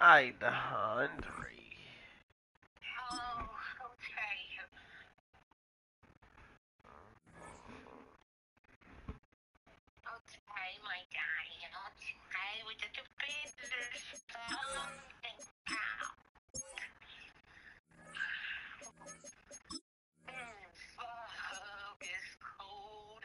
kinda hungry. Oh, okay. Okay, my guy. Okay, we did the business. Fuck, it's cold.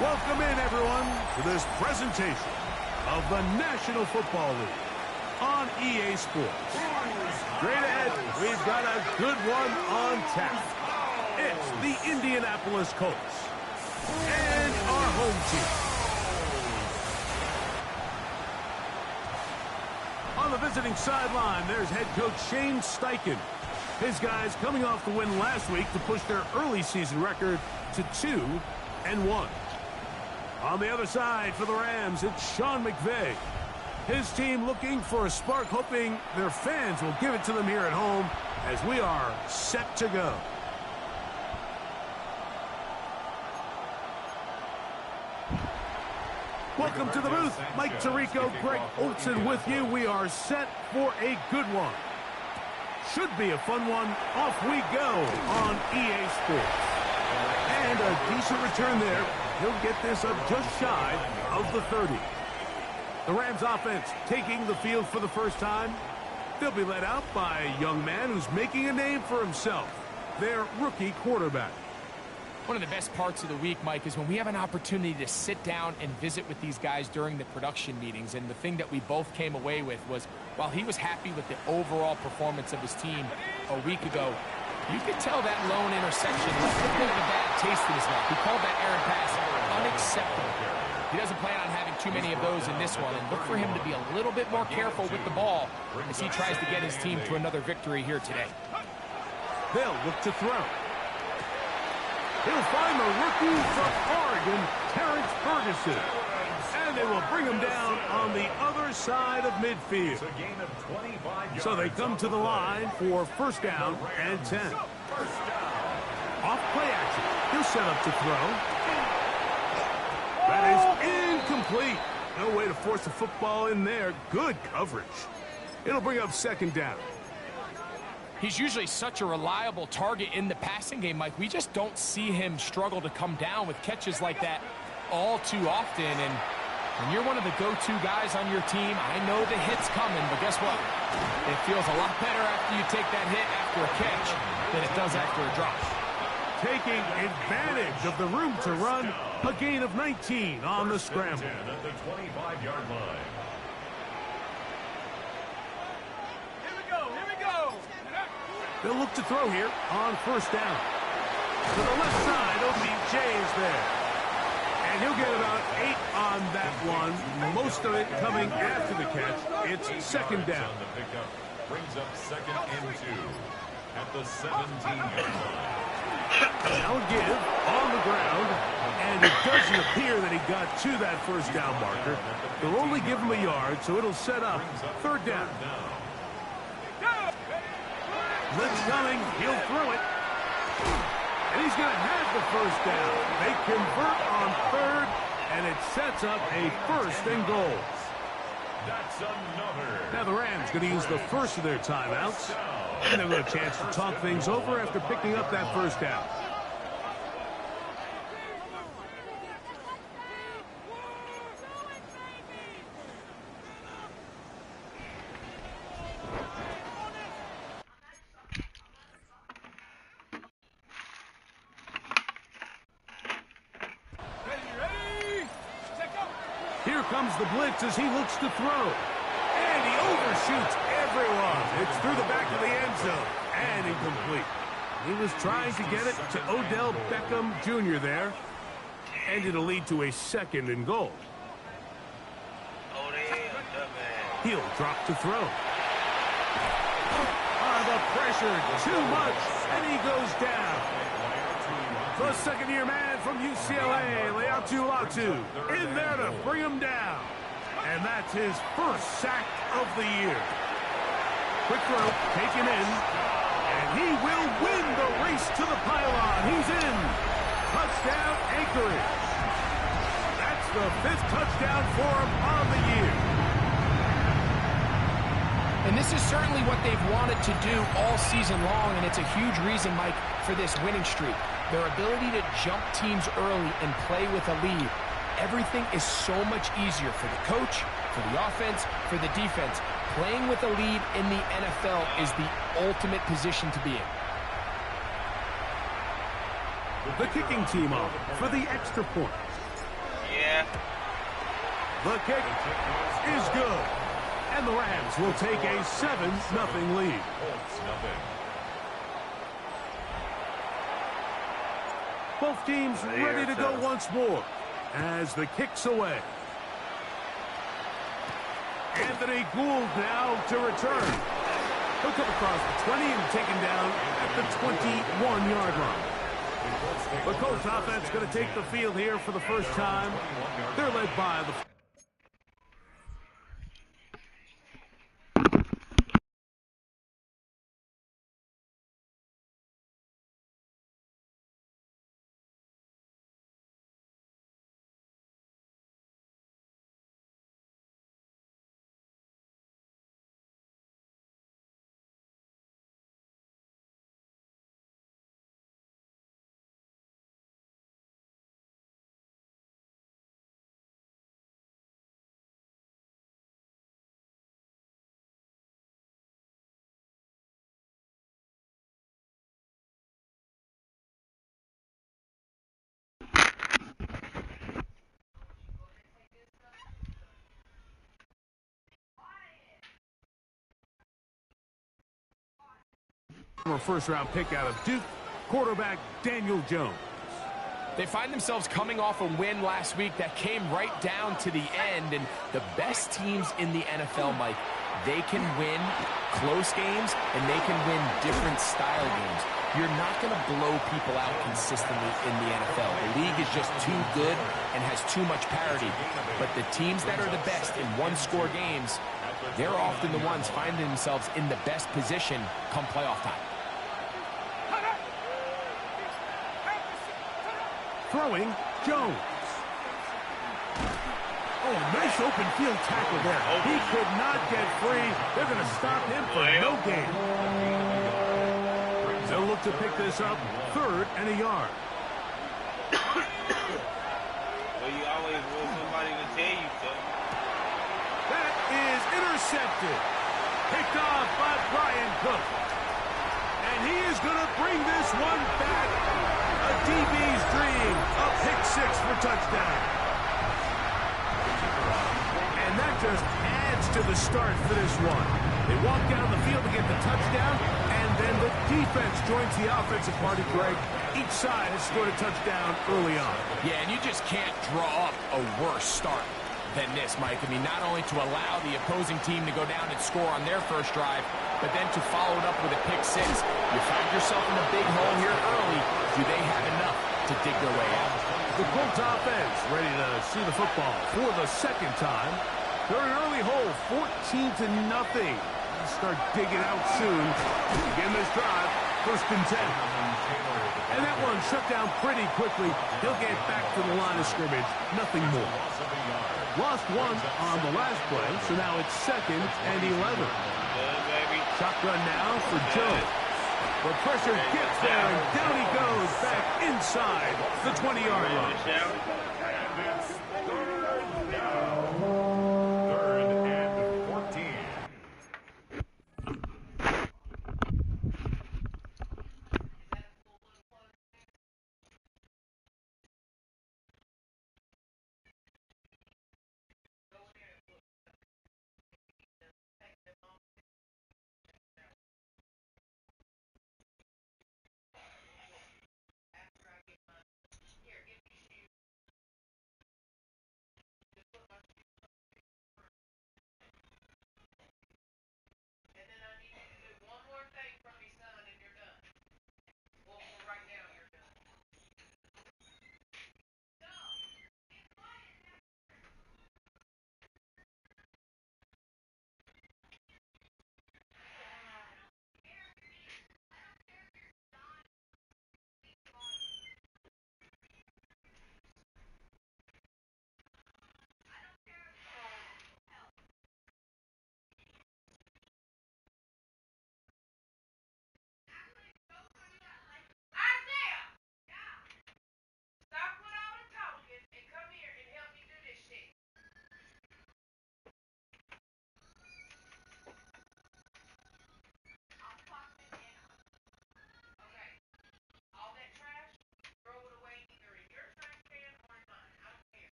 Welcome in, everyone, to this presentation of the National Football League on EA Sports. Straight ahead, we've got a good one on tap. It's the Indianapolis Colts and our home team. On the visiting sideline, there's head coach Shane Steichen. His guys coming off the win last week to push their early season record to 2-1. On the other side for the Rams, it's Sean McVay. His team looking for a spark, hoping their fans will give it to them here at home as we are set to go. Welcome to the booth. Mike Tirico, Greg Olson with you. We are set for a good one. Should be a fun one. Off we go on EA Sports. And a decent return there. He'll get this up just shy of the 30. The Rams offense taking the field for the first time. They'll be led out by a young man who's making a name for himself, their rookie quarterback. One of the best parts of the week, Mike, is when we have an opportunity to sit down and visit with these guys during the production meetings. And the thing that we both came away with was, while he was happy with the overall performance of his team a week ago, you could tell that lone interception left a bit of a bad taste in his mouth. He called that errant pass unacceptable. He doesn't plan on having too many of those in this one, and look for him to be a little bit more careful with the ball as he tries to get his team to another victory here today. They'll look to throw. He'll find the rookie from Oregon, Terrence Ferguson. And they will bring him down on the other side of midfield. So they come to the line for first down and 10. Off play action. He'll set up to throw. That is incomplete. No way to force the football in there. Good coverage. It'll bring up second down. He's usually such a reliable target in the passing game, Mike. We just don't see him struggle to come down with catches like that all too often. And when you're one of the go-to guys on your team, I know the hit's coming, but guess what? It feels a lot better after you take that hit after a catch than it does after a drop. Taking advantage of the room to run, a gain of 19 on the scramble. At the 25-yard line. They'll look to throw here on first down. To the left side, OBJ is there. And he'll get about 8 on that one. Most of it coming after the catch. It's second down. The pickup brings up second and 2 at the 17-yard line. Now a give on the ground. And it doesn't appear that he got to that first down marker. They'll only give him a yard, so it'll set up third down. Blitz coming, he'll throw it. And he's going to have the first down. They convert on third, and it sets up a first and goal. That's another. Now the Rams going to use the first of their timeouts. And they'll get a chance to talk things over after picking up that first down. Here comes the blitz as he looks to throw. And and he overshoots everyone. It's through the back of the end zone and incomplete. He was trying to get it to Odell Beckham Jr. there, and it'll lead to a 2nd and goal. He'll drop to throw. The pressure, too much, and he goes down. The second-year man from UCLA, Leatu Latu, in there to bring him down. And that's his first sack of the year. Quick throw, taken in, and he will win the race to the pylon. He's in. Touchdown, Anchorage. That's the 5th touchdown for him on the year. And this is certainly what they've wanted to do all season long, and it's a huge reason, Mike, for this winning streak. Their ability to jump teams early and play with a lead. Everything is so much easier for the coach, for the offense, for the defense. Playing with a lead in the NFL is the ultimate position to be in. The kicking team on for the extra point. Yeah. The kick is good. And the Rams will take a 7-0 lead. Both teams ready to go once more as the kick's away. Anthony Gould now to return. He'll come across the 20 and taken down at the 21-yard line. The Colts offense going to take the field here for the first time. They're led by the... Former first-round pick out of Duke, quarterback Daniel Jones. They find themselves coming off a win last week that came right down to the end, and the best teams in the NFL, Mike, they can win close games, and they can win different style games. You're not going to blow people out consistently in the NFL. The league is just too good and has too much parity. But the teams that are the best in one-score games, they're often the ones finding themselves in the best position come playoff time. Throwing, Jones. Oh, nice open field tackle there. He could not get free. They're going to stop him for no gain. They'll look to pick this up, 3rd and a yard. Well, you always want somebody to tell you so. That is intercepted. Picked off by Brian Cook. And he is going to bring this one back. A DB's dream. A pick-6 for touchdown. And that just adds to the start for this one. They walk down the field to get the touchdown, and then the defense joins the offensive party, Greg. Each side has scored a touchdown early on. Yeah, and you just can't draw up a worse start than this, Mike. I mean, not only to allow the opposing team to go down and score on their first drive, but then to follow it up with a pick-6. You find yourself in a big hole here early. Do they have enough to dig their way out? The Colts offense ready to see the football for the 2nd time. They're in an early hole, 14-0. Start digging out soon. Begin this drive, 1st and 10. And that one shut down pretty quickly. He'll get back to the line of scrimmage. Nothing more. Lost one on the last play, so now it's 2nd and 11. Shotgun now for Jones. The pressure gets there, and down he goes back inside the 20-yard line.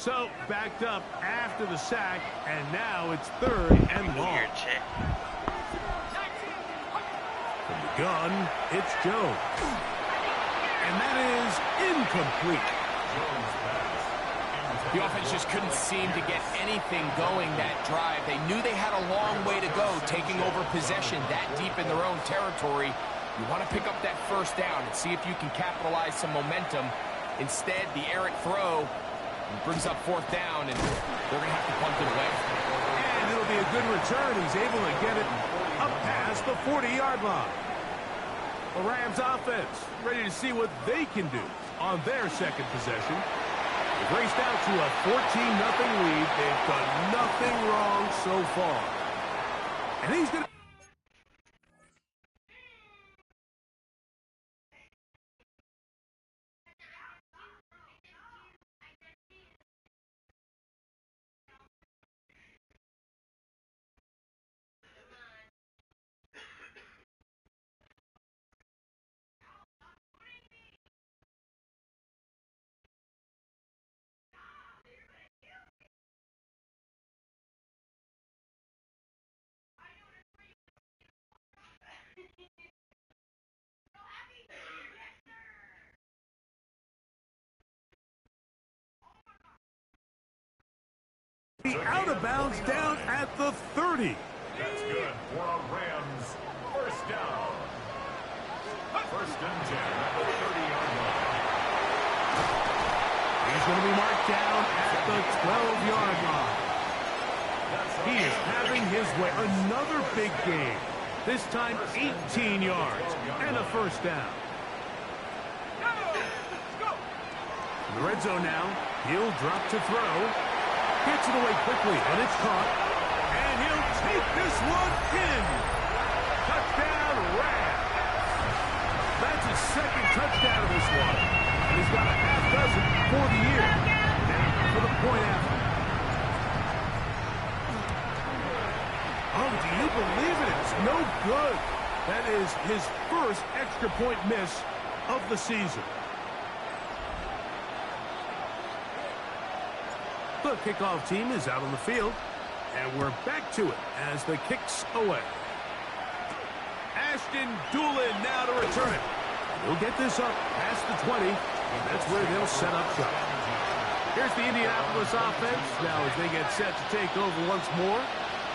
So, backed up after the sack, and now it's 3rd and long. From the gun, it's Jones. And that is incomplete. The offense just couldn't seem to get anything going that drive. They knew they had a long way to go, taking over possession that deep in their own territory. You want to pick up that first down and see if you can capitalize some momentum. Instead, the errant throw brings up 4th down, and they're going to have to punt it away. And it'll be a good return. He's able to get it up past the 40-yard line. The Rams offense ready to see what they can do on their second possession. They've raced out to a 14-0 lead. They've done nothing wrong so far. And he's going to... out of bounds down at the 30. That's good for a Rams first down. 1st and 10 at the 30-yard line. He's going to be marked down at the 12-yard line. He is having his way. Another big game. This time 18 yards and a first down. In the red zone now. He'll drop to throw. Gets it away quickly, and it's caught. And he'll take this one in. Touchdown, Rams. That's his 2nd touchdown of this one. And he's got a half dozen for the year. Now for the point after. Oh, do you believe it? It's no good. That is his first extra point miss of the season. The kickoff team is out on the field, and we're back to it as the kick's away. Ashton Doolin now to return it. He'll get this up past the 20, and that's where they'll set up shop. Here's the Indianapolis offense. Now as they get set to take over once more,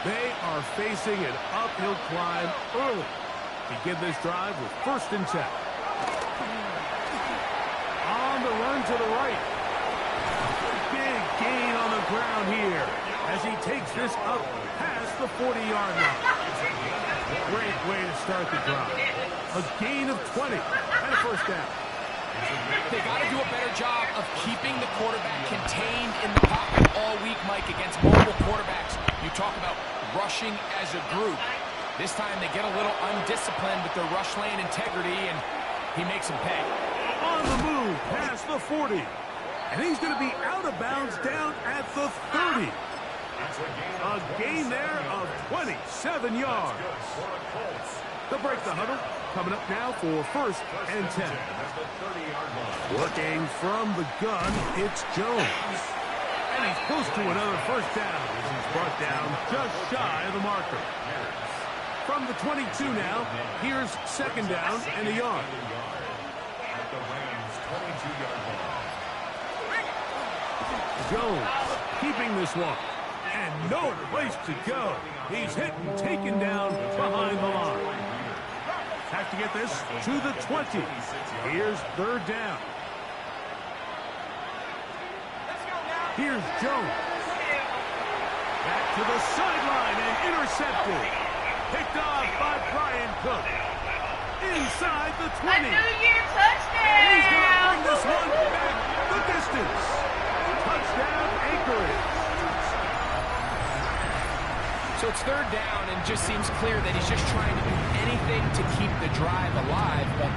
they are facing an uphill climb early. Begin this drive with 1st and 10. On the run to the right. Big gain on the ground here as he takes this up past the 40-yard line. Great way to start the drive. A gain of 20 and a first down. They got to do a better job of keeping the quarterback contained in the pocket all week, Mike, against multiple quarterbacks. You talk about rushing as a group. This time they get a little undisciplined with their rush lane integrity, and he makes them pay. On the move past the 40. And he's going to be out of bounds down at the 30. A gain there of 27 yards. They'll break the huddle. Coming up now for 1st and 10. Looking from the gun, it's Jones. And he's close to another first down as he's brought down just shy of the marker. From the 22 now, here's 2nd down and a yard. At the Rams 22-yard line. Jones keeping this one. And no place to go. He's hit and taken down behind the line. Have to get this to the 20. Here's 3rd down. Here's Jones. Back to the sideline and intercepted. Picked off by Brian Cook. Inside the 20. A New Year touchdown! And he's going to bring this one back the distance. Touchdown, Anchorage. So it's 3rd down, and just seems clear that he's just trying to do anything to keep the drive alive. But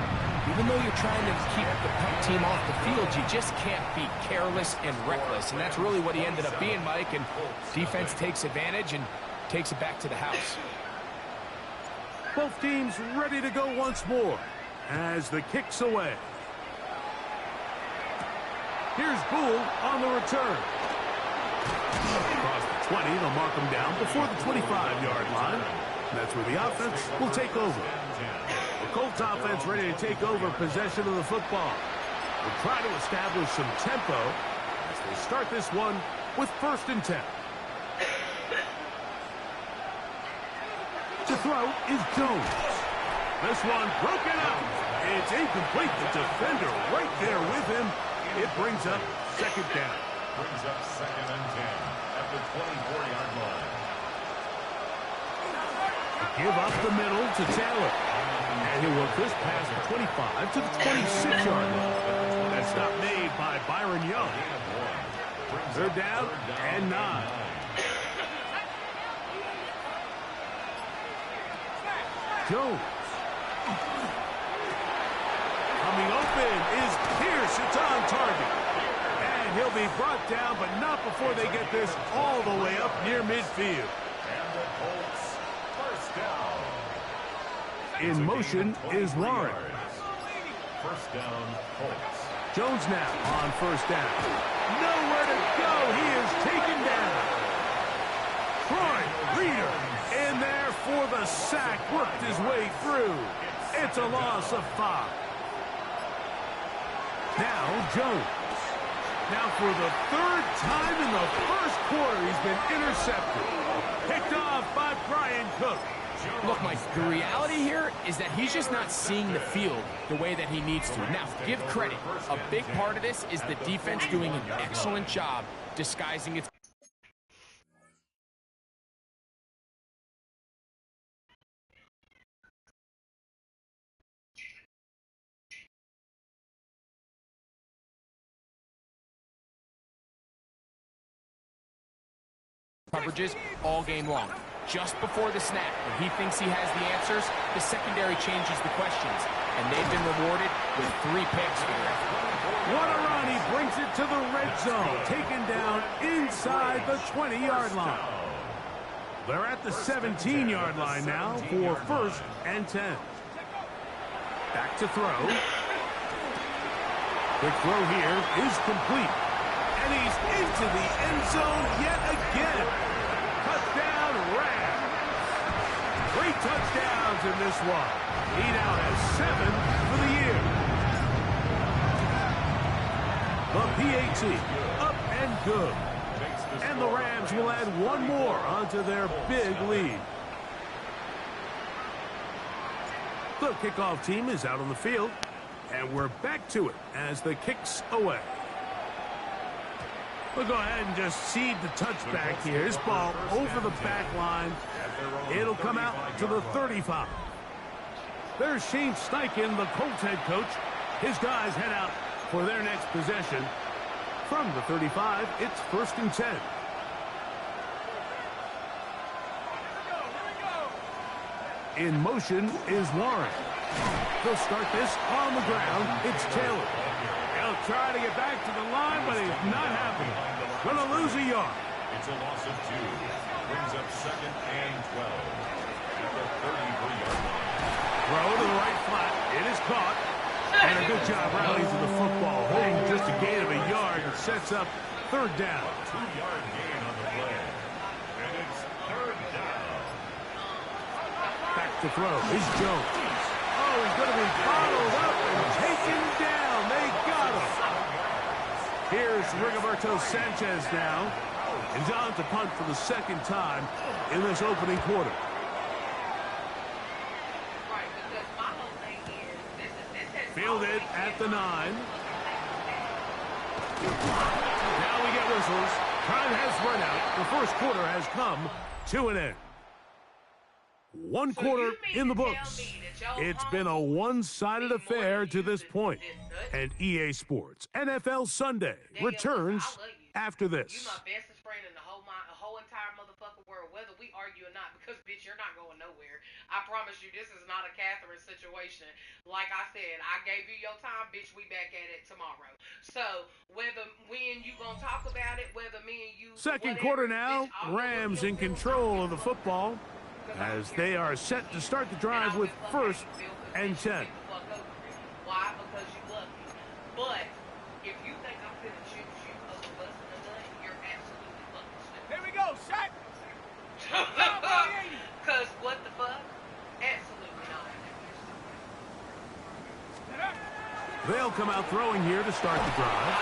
even though you're trying to keep the punt team off the field, you just can't be careless and reckless. And that's really what he ended up being, Mike. And defense takes advantage and takes it back to the house. Both teams ready to go once more as the kick's away. Here's Gould on the return. 20. They'll mark them down before the 25-yard line. That's where the offense will take over. The Colts offense ready to take over possession of the football. We'll try to establish some tempo as they start this one with 1st and 10. To throw is Jones. This one broken up. It's incomplete. The defender right there with him. It brings up 2nd down. Brings up 2nd and 10 at the 24-yard line. Give up the middle to Taylor. And he'll work this pass from 25 to the 26-yard line. That's not made by Byron Young. 3rd down and 9. Jones. Coming open is Pierce. It's on target. And he'll be brought down, but not before they get this all the way up near midfield. And the Colts, 1st down. In motion is Warren. 1st down, Colts. Jones now on 1st down. Nowhere to go. He is taken down. Troy Reader in there for the sack. Worked his way through. It's a loss of 5. Now Jones. Now for the 3rd time in the 1st quarter, he's been intercepted. Picked off by Brian Cook. Look, Mike, the reality here is that he's just not seeing the field the way that he needs to. Now, give credit. A big part of this is the defense doing an excellent job disguising its coverages all game long. Just before the snap, when he thinks he has the answers, the secondary changes the questions, and they've been rewarded with 3 picks for it. What a run. He brings it to the red zone, taken down inside the 20-yard line. They're at the 17-yard line now for 1st and 10. Back to throw. The throw here is complete. And he's into the end zone yet again. Touchdown, Rams. 3 touchdowns in this one. He now has 7 for the year. The PAT, up and good. And the Rams will add 1 more onto their big lead. The kickoff team is out on the field. And we're back to it as the kick's away. We'll go ahead and just seed the touchback here. This ball over the back line. It'll come out to the 35. There's Shane Steichen, the Colts head coach. His guys head out for their next possession. From the 35, it's 1st and 10. In motion is Warren. They'll start this on the ground. It's Taylor. He'll try to get back to the line, but it's not happening. Gonna lose a yard. It's a loss of 2. Brings up 2nd and 12 at the 33-yard line. Throw to the right flat. It is caught. And a good job rallying to the football. Holding just a gain of a yard and sets up 3rd down. 2-yard gain on the play. And it's 3rd down. Back to throw is Jones. Oh, he's going to be bottled up and taken down. They got him. Here's Rigoberto Sanchez now. And John to punt for the 2nd time in this opening quarter. Fielded at the 9. Now we get whistles. Time has run out. The 1st quarter has come to an end. 1 quarter in the books. It's been a one-sided affair to this point. And EA Sports NFL Sunday returns after this. You my bestest friend in the whole entire motherfucking world, whether we argue or not, because bitch, you're not going nowhere. I promise you, this is not a Catherine situation. Like I said, I gave you your time, bitch. We back at it tomorrow. So whether when you gonna talk about it, whether me and you. 2nd quarter now. Bitch, Rams in control of the football as they are set to start the drive with 1st and 10. Why? Because you love me. But if you think I'm gonna choose you over busting a nut, you're absolutely fucking stupid. Here we go, Shaq. They'll come out throwing here to start the drive.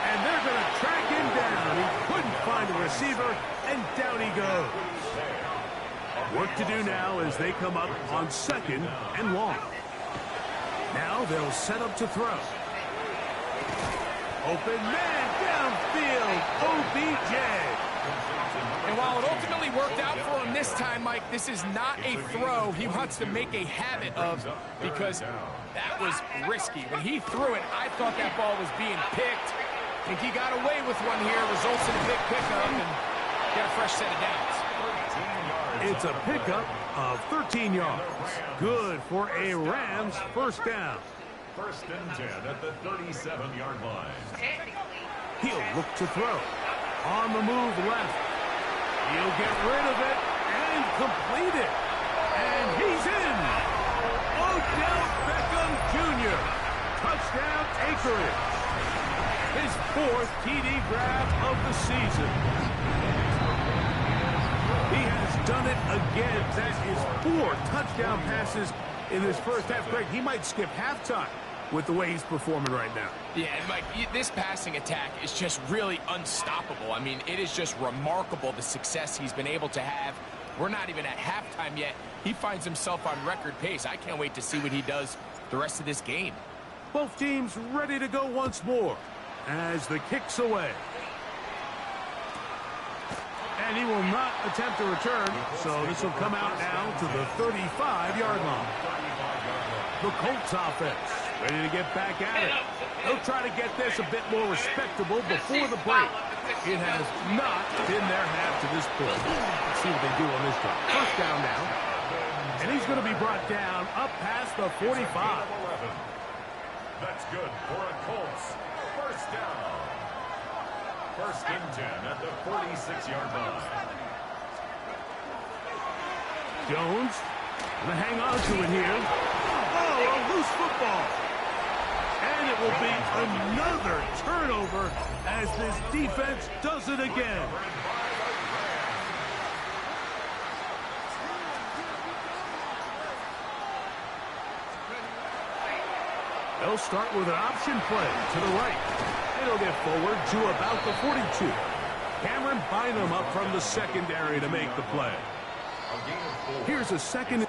And they're going to track him down. He couldn't find a receiver, and down he goes. Work to do now as they come up on 2nd and long. Now they'll set up to throw. Open man downfield, OBJ. And while it ultimately worked out for him this time, Mike, this is not a throw he wants to make a habit of because that was risky. When he threw it, I thought that ball was being picked. I think he got away with one here, results in a big pickup, and get a fresh set of downs. It's a pickup of 13 yards. Good for a Rams first down. 1st and 10 at the 37-yard line. He'll look to throw. On the move left. He'll get rid of it and complete it. And he's in. Odell Beckham Jr. Touchdown Acreage. His 4th TD grab of the season. He has done it again. That is 4 touchdown passes in this first half. Greg, he might skip halftime with the way he's performing right now. Yeah, and Mike, this passing attack is just really unstoppable. I mean, it is just remarkable the success he's been able to have. We're not even at halftime yet. He finds himself on record pace. I can't wait to see what he does the rest of this game. Both teams ready to go once more as the kick's away. And he will not attempt a return, so this will come out now to the 35-yard line. The Colts offense ready to get back at it. They'll try to get this a bit more respectable before the break. It has not been their half to this point. Let's see what they do on this drive. First down now. And he's going to be brought down up past the 45. That's good for a Colts. First down. 1st and 10 at the 46-yard line. Jones going to hang on to it here. Oh, a loose football. And it will be another turnover as this defense does it again. They'll start with an option play to the right. It'll get forward to about the 42. Cameron Bynum up from the secondary to make the play. Here's a second.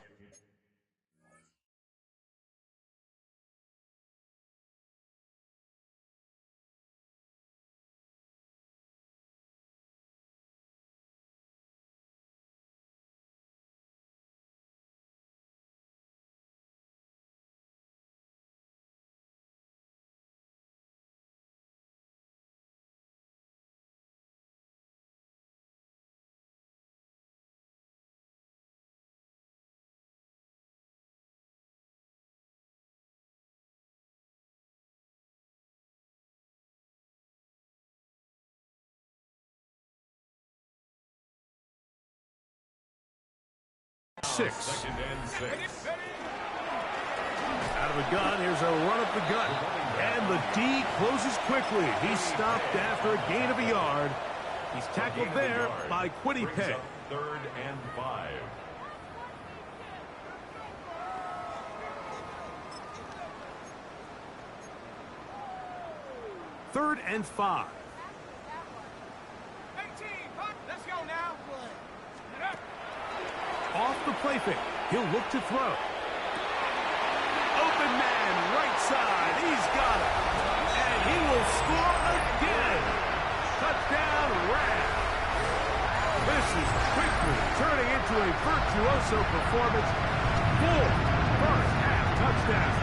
Six. 2nd and 6. Out of a gun, here's a run up the gut. And the D closes quickly. He's stopped after a gain of a yard. He's tackled there by Quiddy Pay. 3rd and 5. Third and 5. 18, let's go now. Off the play fake. He'll look to throw. Open man, right side. He's got it. And he will score again. Touchdown, Rams. This is quickly turning into a virtuoso performance. 4 first half touchdowns.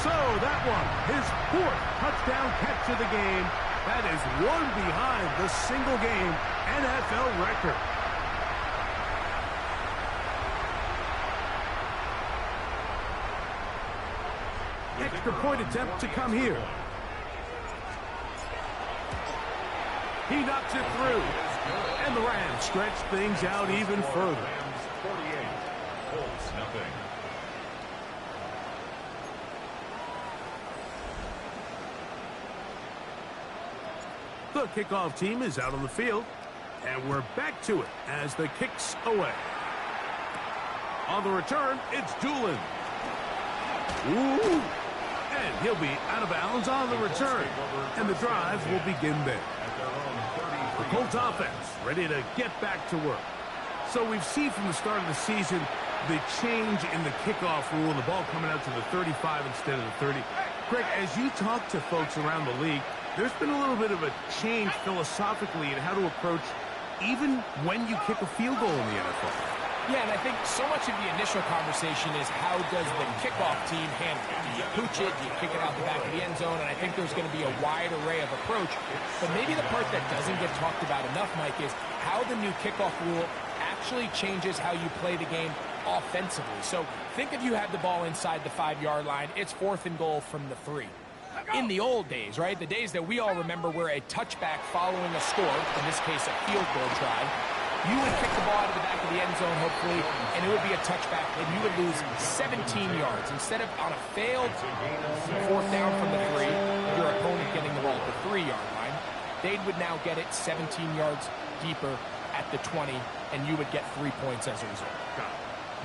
So that one, his 4th touchdown catch of the game. That is one behind the single-game NFL record. Extra point attempt to come here. He knocks it through. And the Rams stretch things out even further. Rams 48, Colts nothing. The kickoff team is out on the field. And we're back to it as the kick's away. On the return, it's Doolin. Ooh. And he'll be out of bounds on the return. And the drive will begin there. The Colts offense ready to get back to work. So we've seen from the start of the season the change in the kickoff rule and the ball coming out to the 35 instead of the 30. Greg, as you talk to folks around the league, there's been a little bit of a change philosophically in how to approach even when you kick a field goal in the NFL. Yeah, and I think so much of the initial conversation is how does the kickoff team handle it? Do you pooch it? Do you kick it out the back of the end zone? And I think there's going to be a wide array of approach. But maybe the part that doesn't get talked about enough, Mike, is how the new kickoff rule actually changes how you play the game offensively. So think if you have the ball inside the 5-yard line, it's 4th and goal from the 3. In the old days, right, the days that we all remember where a touchback following a score, in this case a field goal try, you would kick the ball out of the back of the end zone, hopefully, and it would be a touchback, and you would lose 17 yards. Instead of on a failed 4th down from the 3, your opponent getting the ball at the 3-yard line, they would now get it 17 yards deeper at the 20, and you would get 3 points as a result.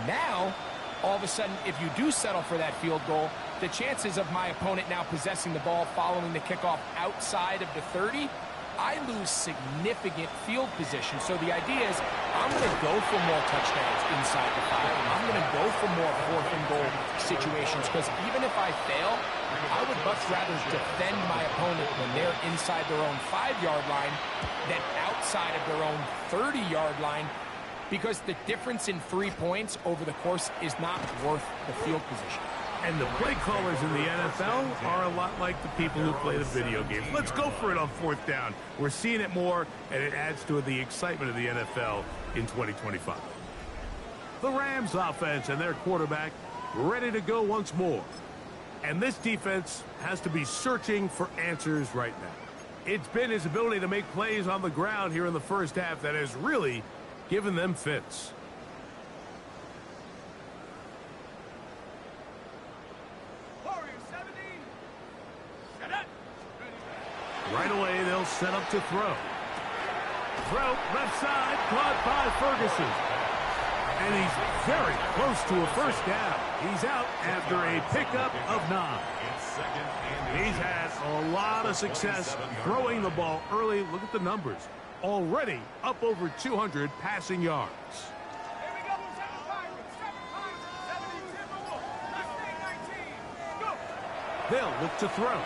Now, all of a sudden, if you do settle for that field goal, the chances of my opponent now possessing the ball following the kickoff outside of the 30, I lose significant field position. So the idea is I'm going to go for more touchdowns inside the 5. I'm going to go for more 4th and goal situations because even if I fail, I would much rather defend my opponent when they're inside their own 5-yard line than outside of their own 30-yard line, because the difference in 3 points over the course is not worth the field position. And the play callers in the NFL are a lot like the people who play the video games. Let's go for it on 4th down. We're seeing it more, and it adds to the excitement of the NFL in 2025. The Rams offense and their quarterback ready to go once more. And this defense has to be searching for answers right now. It's been his ability to make plays on the ground here in the first half that has really given them fits. Right away, they'll set up to throw. Throw, left side, caught by Ferguson. And he's very close to a first down. He's out after a pickup of 9. He's had a lot of success throwing the ball early. Look at the numbers. Already up over 200 passing yards. They'll look to throw.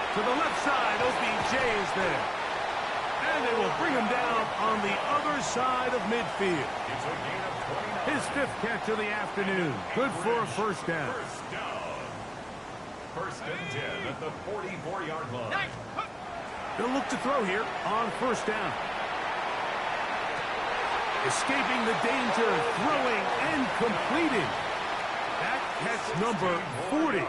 To the left side, OBJ is there. And they will bring him down on the other side of midfield. His 5th catch of the afternoon. Good for a first down. First and 10 at the 44-yard line. They'll look to throw here on first down. Escaping the danger, throwing and completing. That catch number 40.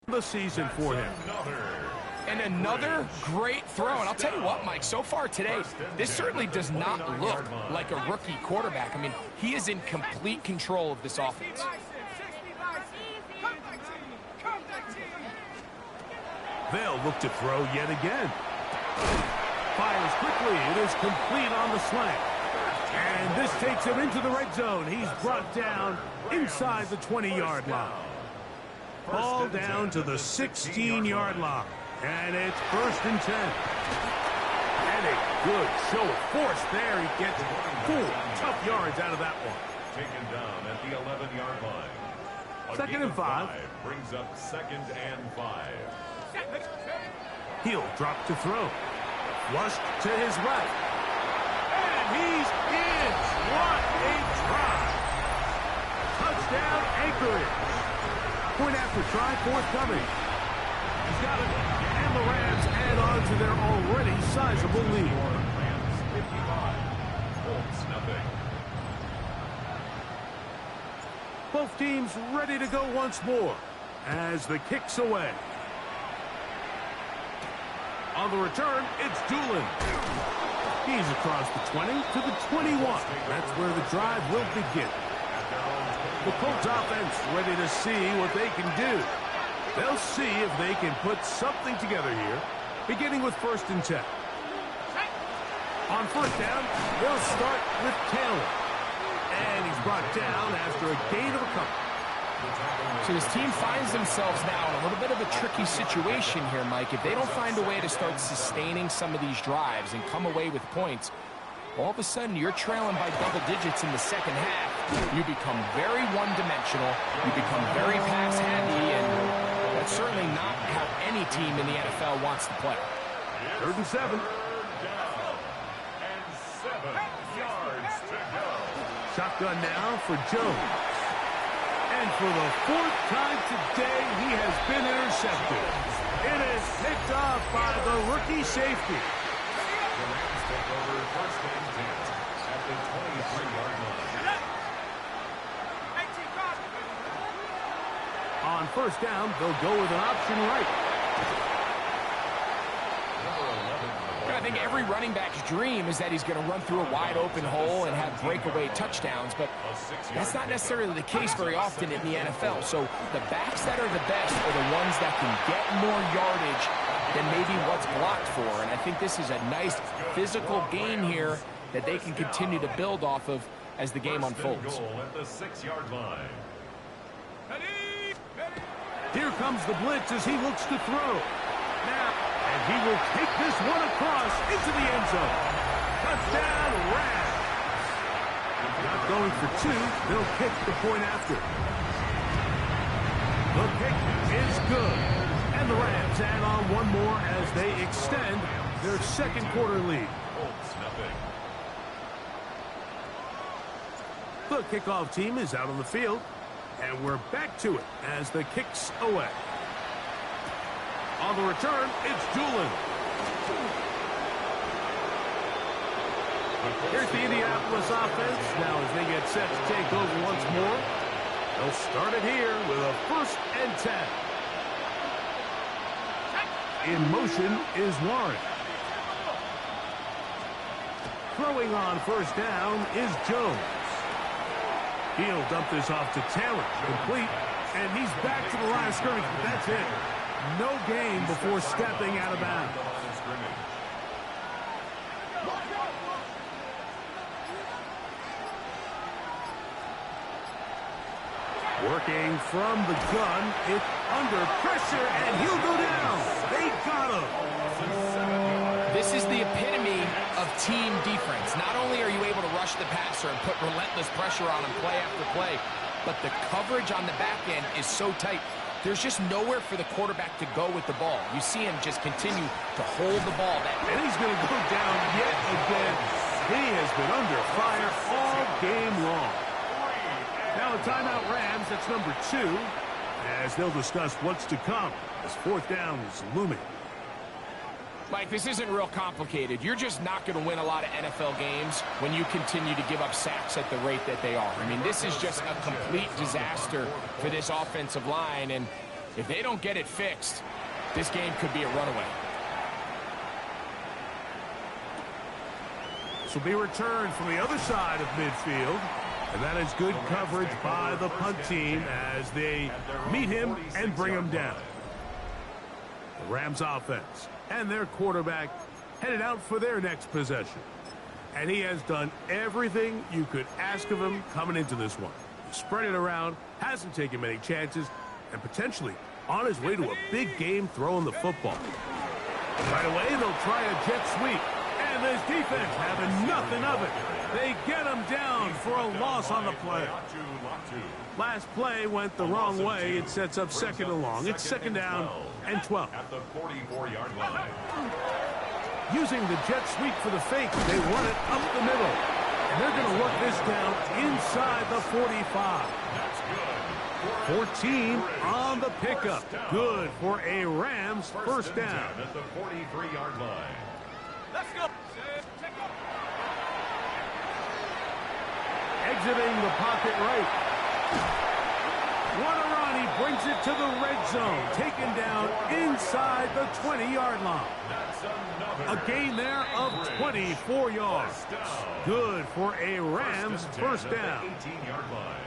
the season for him. And another great throw. And I'll tell you what, Mike, so far today, this certainly does not look like a rookie quarterback. I mean, he is in complete control of this offense. They'll look to throw yet again. Fires quickly. It is complete on the slant. And this takes him into the red zone. He's brought down inside the 20-yard line. Ball down to the 16-yard line. And it's 1st and 10. And a good show of force there. He gets 4 tough yards out of that one. Taken down at the 11-yard line. 2nd and 5. Brings up 2nd and 5. He'll drop to throw. Flushed to his right. And he's in. What a drive. Touchdown Anchorage. Point after try, forthcoming. He's got it. And the Rams add on to their already sizable lead. Rams 55. Colts nothing. Both teams ready to go once more as the kick's away. On the return, it's Doolin. He's across the 20 to the 21. That's where the drive will begin. The Colts offense ready to see what they can do. They'll see if they can put something together here, beginning with 1st and 10. On 1st down, they'll start with Taylor. And he's brought down after a gain of a couple. So this team finds themselves now in a little bit of a tricky situation here, Mike. If they don't find a way to start sustaining some of these drives and come away with points, all of a sudden you're trailing by double digits in the second half. You become very one-dimensional. You become very pass-heavy, and that's certainly not how any team in the NFL wants to play. 3rd and 7. And 7 yards to go. Shotgun now for Jones. And for the 4th time today, he has been intercepted. It is picked off by the rookie safety. The Rams take over 1st and 10 at the 23-yard line. On 1st down, they'll go with an option right. I think every running back's dream is that he's going to run through a wide open hole and have breakaway touchdowns, but that's not necessarily the case very often in the NFL. So the backs that are the best are the ones that can get more yardage than maybe what's blocked for. And I think this is a nice physical game here that they can continue to build off of as the game unfolds. At the 6-yard line. Here comes the blitz as he looks to throw. Now, and he will take this one across into the end zone. Touchdown, Rams. Not going for 2. They'll kick the point after. The kick is good. And the Rams add on one more as they extend their 2nd quarter lead. Colts nothing. The kickoff team is out on the field. And we're back to it as the kick's away. On the return, it's Doolin. Here's the Indianapolis offense. Now as they get set to take over once more, they'll start it here with a 1st and 10. In motion is Warren. Throwing on 1st down is Jones. He'll dump this off to Taylor. Complete. And he's back to the line of scrimmage, but that's it. No gain before stepping out of bounds. Working from the gun. It's under pressure, and he'll go down. They got him. This is the epitome of team defense. Not only are you able to rush the passer and put relentless pressure on him play after play, but the coverage on the back end is so tight. There's just nowhere for the quarterback to go with the ball. You see him just continue to hold the ball. And he's going to go down yet again. He has been under fire all game long. Now a timeout Rams, that's number 2, as they'll discuss what's to come as 4th down is looming. Mike, this isn't real complicated. You're just not going to win a lot of NFL games when you continue to give up sacks at the rate that they are. I mean, this is just a complete disaster for this offensive line, and If they don't get it fixed, this game could be a runaway. This will be returned from the other side of midfield. And that is good coverage by the punt team as they meet him and bring him down. The Rams offense and their quarterback headed out for their next possession. And he has done everything you could ask of him coming into this one. Spread it around, hasn't taken many chances, and potentially on his way to a big game throwing the football. Right away, they'll try a jet sweep. And this defense having nothing of it. They get him down for a loss on the play. Last play went the wrong way. It sets up second and long. It's second down and 12. At the 44-yard line. Using the jet sweep for the fake, they run it up the middle. And they're going to work this down inside the 45. That's good. 14 on the pickup. Good for a Rams first down. At the 43-yard line. Let's go. Exiting the pocket right. What a run. He brings it to the red zone. Taken down inside the 20-yard line. A gain there of 24 yards. Good for a Rams first down. 18-yard line.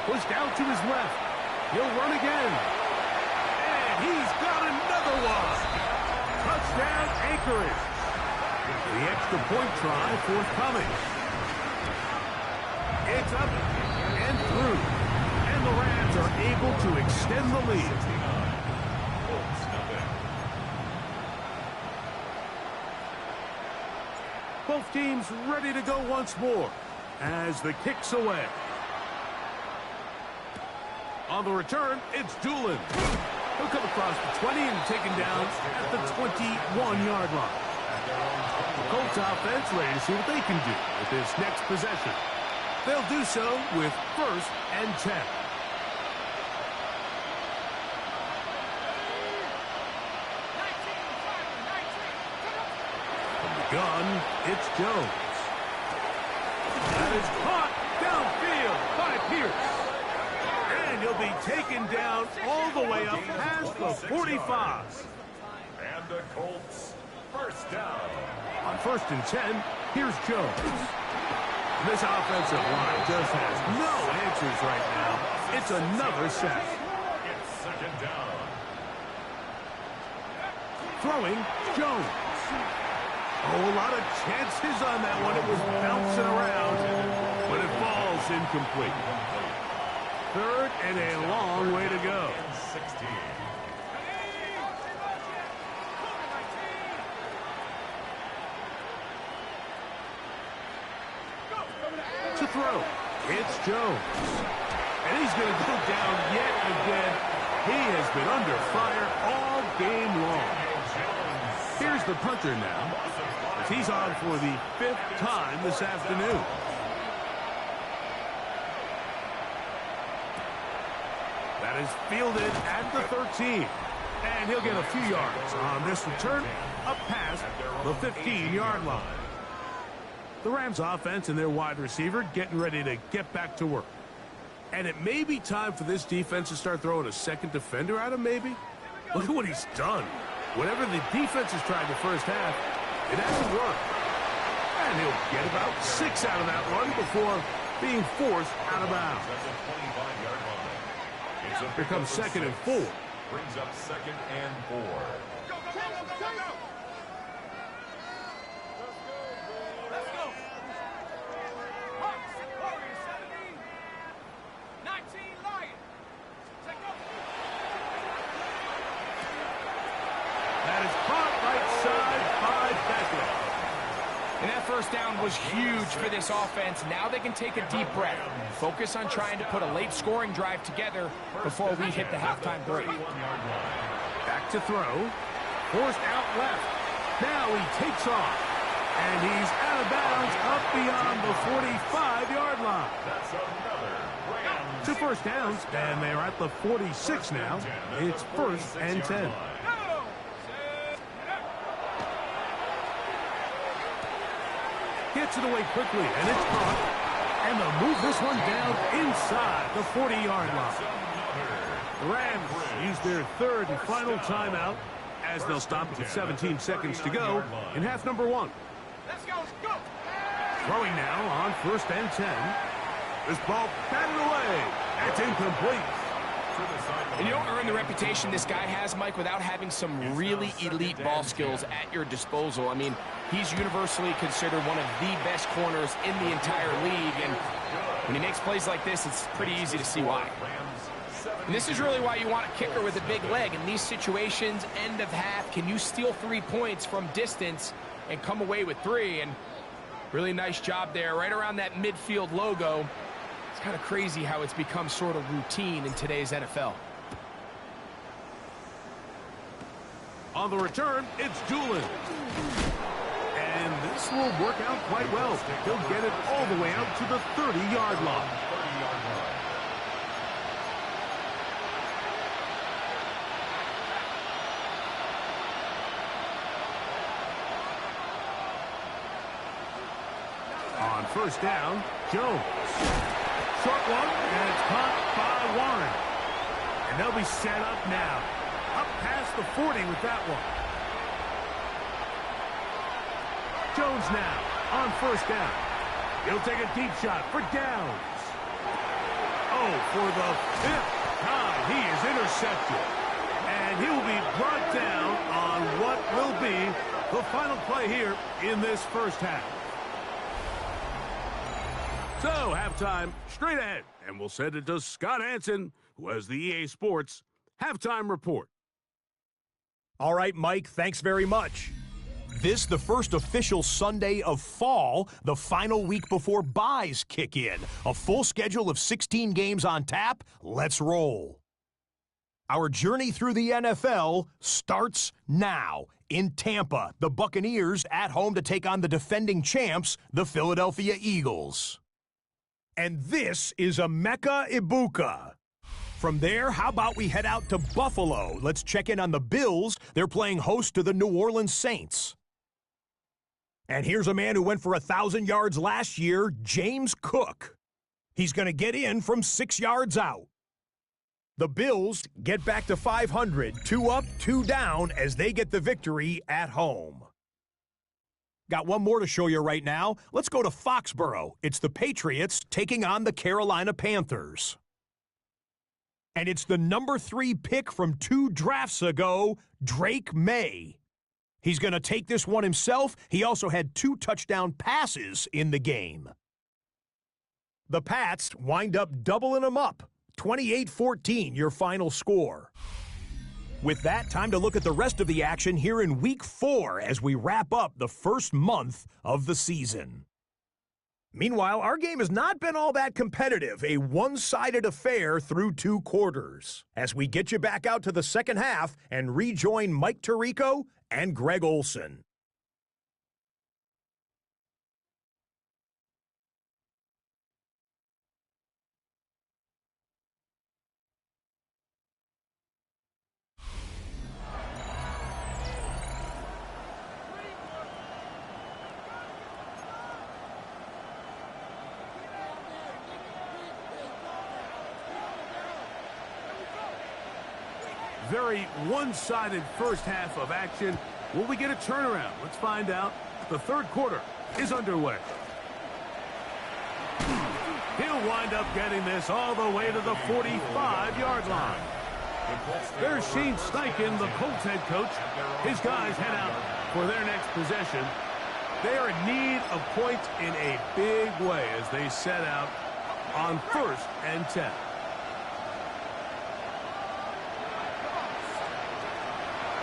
Pushed out to his left. He'll run again. And he's got another one. Touchdown, Anchorage. The extra point try forthcoming. It's up and through. And the Rams are able to extend the lead. Both teams ready to go once more as the kick's away. On the return, it's Doolin. He'll come across the 20 and taken down at the 21-yard line. The Colts offense ready to see what they can do with this next possession. They'll do so with 1st and 10. From the gun, it's Jones. That is caught downfield by Pierce. And he'll be taken down all the way up past the 45. And the Colts first down. On 1st and 10, here's Jones. This offensive line just has no answers right now. It's another sack. It's 2nd down. Throwing, Jones. Oh, a lot of chances on that one. It was bouncing around, but it falls incomplete. 3rd and a long way to go. 16. To throw, it's Jones. And he's going to go down yet again. He has been under fire all game long. Here's the punter now, as he's on for the 5th time this afternoon. That is fielded at the 13. And he'll get a few yards on this return up past the 15-yard line. The Rams offense and their wide receiver getting ready to get back to work. And it may be time for this defense to start throwing a second defender at him, maybe. Look at what he's done. Whatever the defense has tried the first half, it hasn't worked. And he'll get about 6 out of that run before being forced out of bounds. Here comes 2nd and 4. Brings up 2nd and 4. Go, go, go, go, go, go! Let's go! Hawks, Warriors, 17. 19, Lions. Take up. That is caught right side by Beckley. And that first down was huge for this offense. Now they can take a deep breath. Focus on trying to put a late scoring drive together before we hit the halftime break. Back to throw. Forced out left. Now he takes off. And he's out of bounds up beyond the 45-yard line. That's another Rams. 2 first downs, and they're at the 46 now. It's 1st and 10. Gets it away quickly, and it's caught. And they'll move this one down inside the 40-yard line. The Rams use their 3rd and final timeout as they'll stop with 17 seconds to go in half number 1. Let's go, let's go! Throwing now on 1st and 10. This ball batted away. It's incomplete. And you don't earn the reputation this guy has, Mike, without having some really elite ball skills at your disposal. I mean, he's universally considered one of the best corners in the entire league, and when he makes plays like this, it's pretty easy to see why. And this is really why you want a kicker with a big leg. In these situations, end of half, can you steal 3 points from distance and come away with 3? And really nice job there, right around that midfield logo. It's kind of crazy how it's become sort of routine in today's NFL. On the return, it's Doolin. And this will work out quite well. He'll get it all the way out to the 30-yard line. On 1st down, Jones. Short one, and it's caught by Warren. And they'll be set up now. Up past the 40 with that one. Jones now on 1st down. He'll take a deep shot for Downs. Oh, for the 5th time, he is intercepted. And he will be brought down on what will be the final play here in this first half. So, halftime straight ahead, and we'll send it to Scott Hansen, who has the EA Sports Halftime Report. All right, Mike, thanks very much. This, the first official Sunday of fall, the final week before buys kick in. A full schedule of 16 games on tap. Let's roll. Our journey through the NFL starts now. In Tampa, the Buccaneers at home to take on the defending champs, the Philadelphia Eagles. And this is a Mecca Ibuka. From there, how about we head out to Buffalo? Let's check in on the Bills. They're playing host to the New Orleans Saints. And here's a man who went for 1,000 yards last year, James Cook. He's going to get in from 6 yards out. The Bills get back to 500, 2 up, 2 down as they get the victory at home. Got one more to show you right now. Let's go to Foxborough. It's the Patriots taking on the Carolina Panthers. And it's the number 3 pick from 2 drafts ago, Drake May. He's going to take this one himself. He also had 2 touchdown passes in the game. The Pats wind up doubling them up. 28-14, your final score. With that, time to look at the rest of the action here in Week 4 as we wrap up the first month of the season. Meanwhile, our game has not been all that competitive, a one-sided affair through 2 quarters. As we get you back out to the second half and rejoin Mike Tirico and Greg Olson. Very one-sided first half of action. Will we get a turnaround? Let's find out. The third quarter is underway. He'll wind up getting this all the way to the 45-yard line. There's Shane Steichen, the Colts head coach. His guys head out for their next possession. They are in need of points in a big way as they set out on 1st and 10.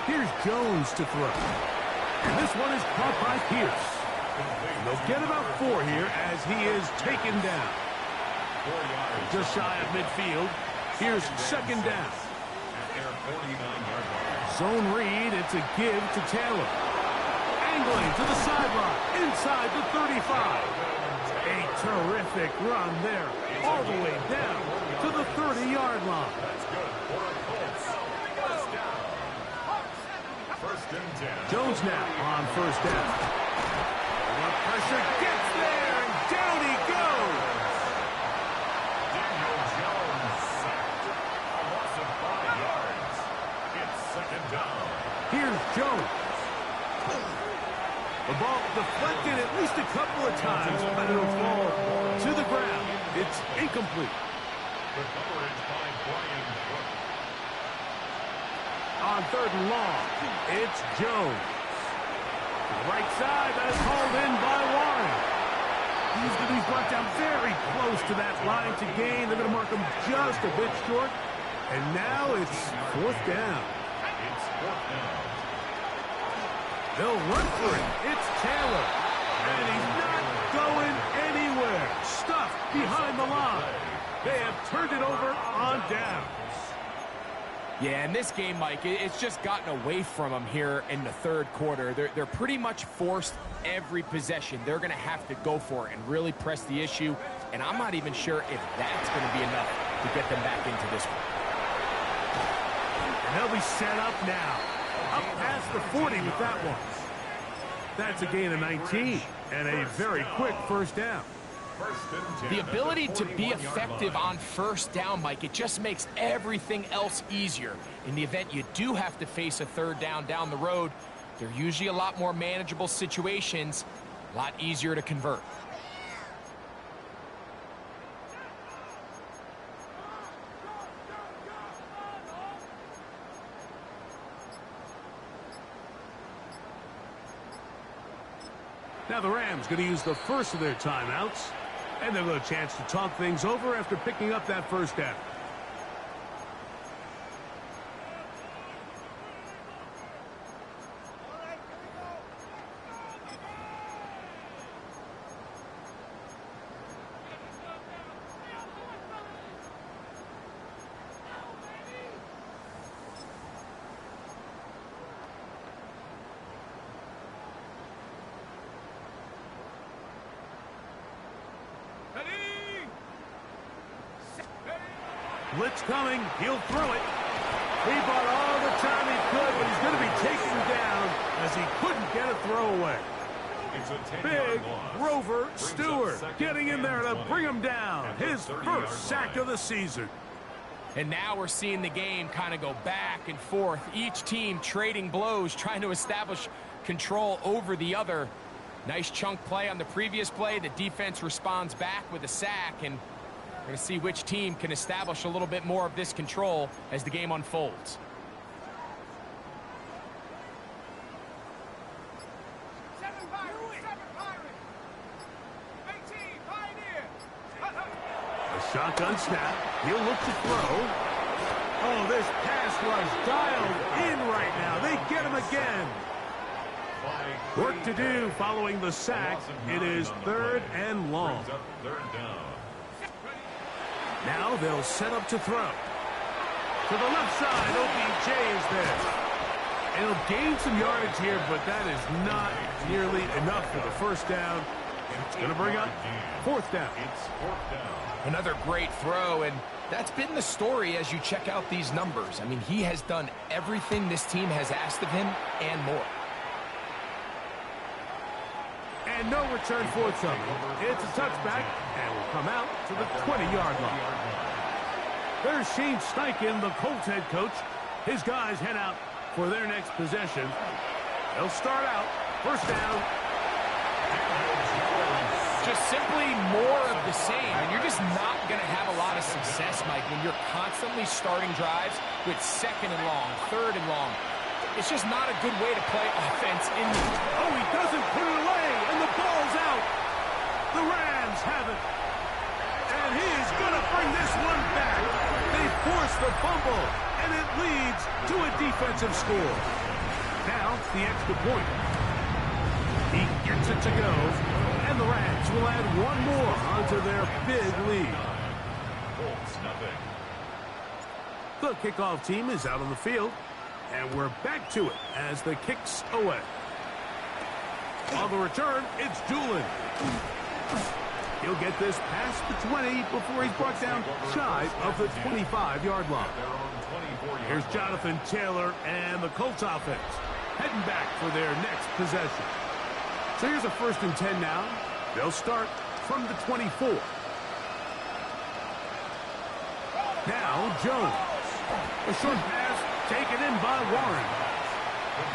Here's Jones to throw. And this one is caught by Pierce. And they'll get about 4 here as he is taken down. Just shy of midfield. Here's second down. Zone read. It's a give to Taylor. Angling to the sideline. Inside the 35. A terrific run there. All the way down to the 30-yard line. Jones now on 1st down. The pressure gets there, and down he goes. Daniel Jones sacked. A loss of 5 yards. It's second down. Here's Jones. The ball deflected at least a couple of times, but it'll fall to the ground. It's incomplete. The coverage by Brian Cook. On 3rd and long, it's Jones. Right side, that is hauled in by Warren. He's going to be brought down very close to that line to gain. They're going to mark him just a bit short. And now it's 4th down. It's 4th down. They'll run for it. It's Taylor. And he's not going anywhere. Stuffed behind the line. They have turned it over on downs. Yeah, in this game, Mike, it's just gotten away from them here in the 3rd quarter. They're pretty much forced every possession. They're going to have to go for it and really press the issue. And I'm not even sure if that's going to be enough to get them back into this one. And they'll be set up now. Up past the 40 with that one. That's a gain of 19 and a very quick 1st down. The ability to be effective on 1st down, Mike, it just makes everything else easier. In the event you do have to face a 3rd down the road, they're usually a lot more manageable situations, a lot easier to convert. Now the Rams going to use the first of their timeouts. And they'll have a chance to talk things over after picking up that 1st down. Blitz coming. He'll throw it. He bought all the time he could, but he's going to be taken down as he couldn't get a throwaway. Big Grover Stewart getting in there to bring him down. His first sack of the season. And now we're seeing the game kind of go back and forth. Each team trading blows, trying to establish control over the other. Nice chunk play on the previous play. The defense responds back with a sack, and we're going to see which team can establish a little bit more of this control as the game unfolds. A shotgun snap. He'll look to throw. Oh, this pass rush dialed in right now. They get him again. Work to do following the sack. It is 3rd and long. Now they'll set up to throw. To the left side, OBJ is there. And he'll gain some yardage here, but that is not nearly enough for the first down. It's going to bring up 4th down. Another great throw, and that's been the story as you check out these numbers. I mean, he has done everything this team has asked of him and more. And no return forthcoming. It's a touchback, and will come out to the 20-yard line. There's Shane Steichen, the Colts head coach. His guys head out for their next possession. They'll start out, 1st down. Just simply more of the same, and you're just not going to have a lot of success, Mike, when you're constantly starting drives with 2nd and long, 3rd and long. It's just not a good way to play offense in the... Oh, he doesn't put it away, and the ball's out. The Rams have it. And he is going to bring this one back. They force the fumble, and it leads to a defensive score. Now, the extra point. He gets it to go, and the Rams will add one more onto their big lead. The kickoff team is out on the field, and we're back to it as the kick's away. On the return, it's Doolin. He'll get this past the 20 before he's brought down shy of the 25-yard line. Here's Jonathan Taylor and the Colts offense heading back for their next possession. So here's a 1st and 10 now. They'll start from the 24. Now Jones. A short pass taken in by Warren.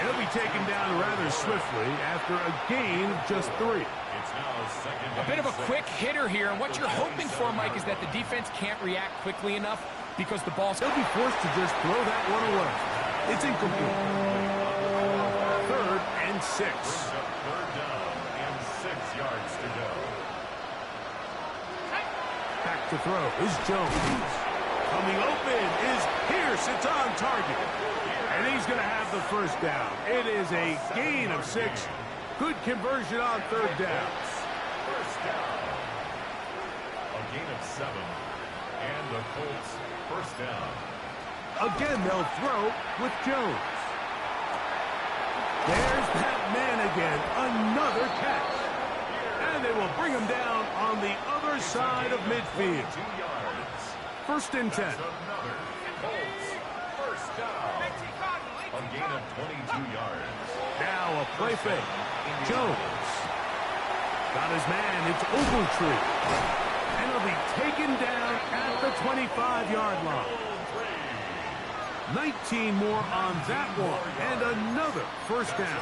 He'll be taken down rather swiftly after a gain of just 3. A bit of a quick hitter here, and what you're hoping for, Mike, is that the defense can't react quickly enough because the ball's... They'll be forced to just throw that one away. It's incomplete. 3rd and 6. 3rd down and 6 yards to go. Back to throw is Jones. Coming open is Pierce. It's on target. And he's going to have the 1st down. It is a gain of 6. Good conversion on 3rd down. 1st down. A gain of 7. And the Colts 1st down. Again, they'll throw with Jones. There's that man again. Another catch. And they will bring him down on the other side of midfield. 2 yards. 1st and 10. Another Colts 1st down. A gain of 22 yards. Now a play fake. Jones. Got his man. It's Ogletree. And he'll be taken down at the 25-yard line. 19 more on that one. And another 1st down.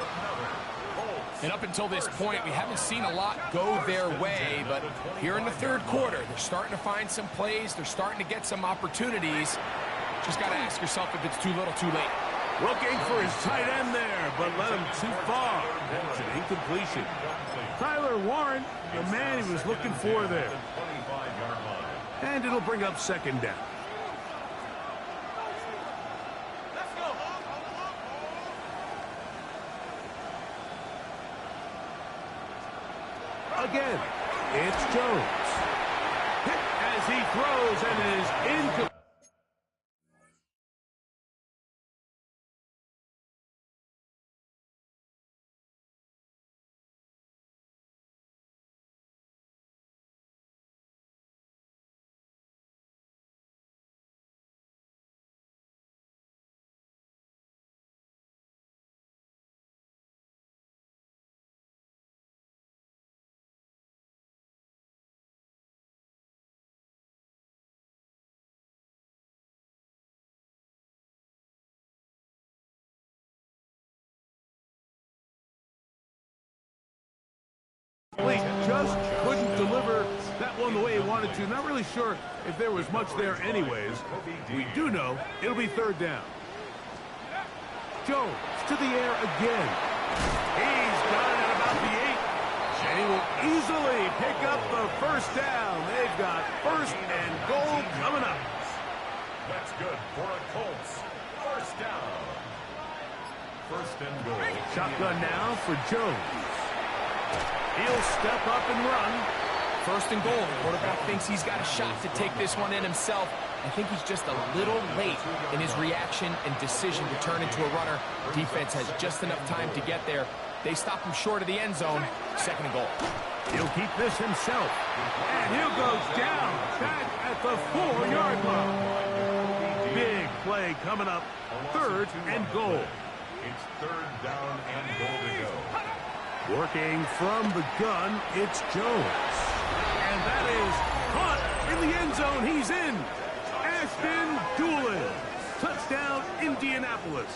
And up until this point, we haven't seen a lot go their way, but here in the 3rd quarter, they're starting to find some plays. They're starting to get some opportunities. Just got to ask yourself if it's too little, too late. Looking for his tight end there, but led him too far. That's an incompletion. Tyler Warren, the man he was looking for there. And it'll bring up 2nd down. Again, it's Jones. Hit as he throws and it is incomplete. Just couldn't deliver that one the way he wanted to. Not really sure if there was much there anyways. We do know it'll be 3rd down. Jones to the air again. He's got it at about the 8. And he will easily pick up the 1st down. They've got 1st and goal coming up. That's good for a Colts 1st down. First and goal. Shotgun now for Jones. He'll step up and run. First and goal. The quarterback thinks he's got a shot to take this one in himself. I think he's just a little late in his reaction and decision to turn into a runner. Defense has just enough time to get there. They stop him short of the end zone. Second and goal. He'll keep this himself. And he'll go down back at the 4-yard line. Big play coming up. Third and goal. It's third down and goal to go. Working from the gun, it's Jones. And that is caught in the end zone. He's in. Ashton Doolin. Touchdown, Indianapolis.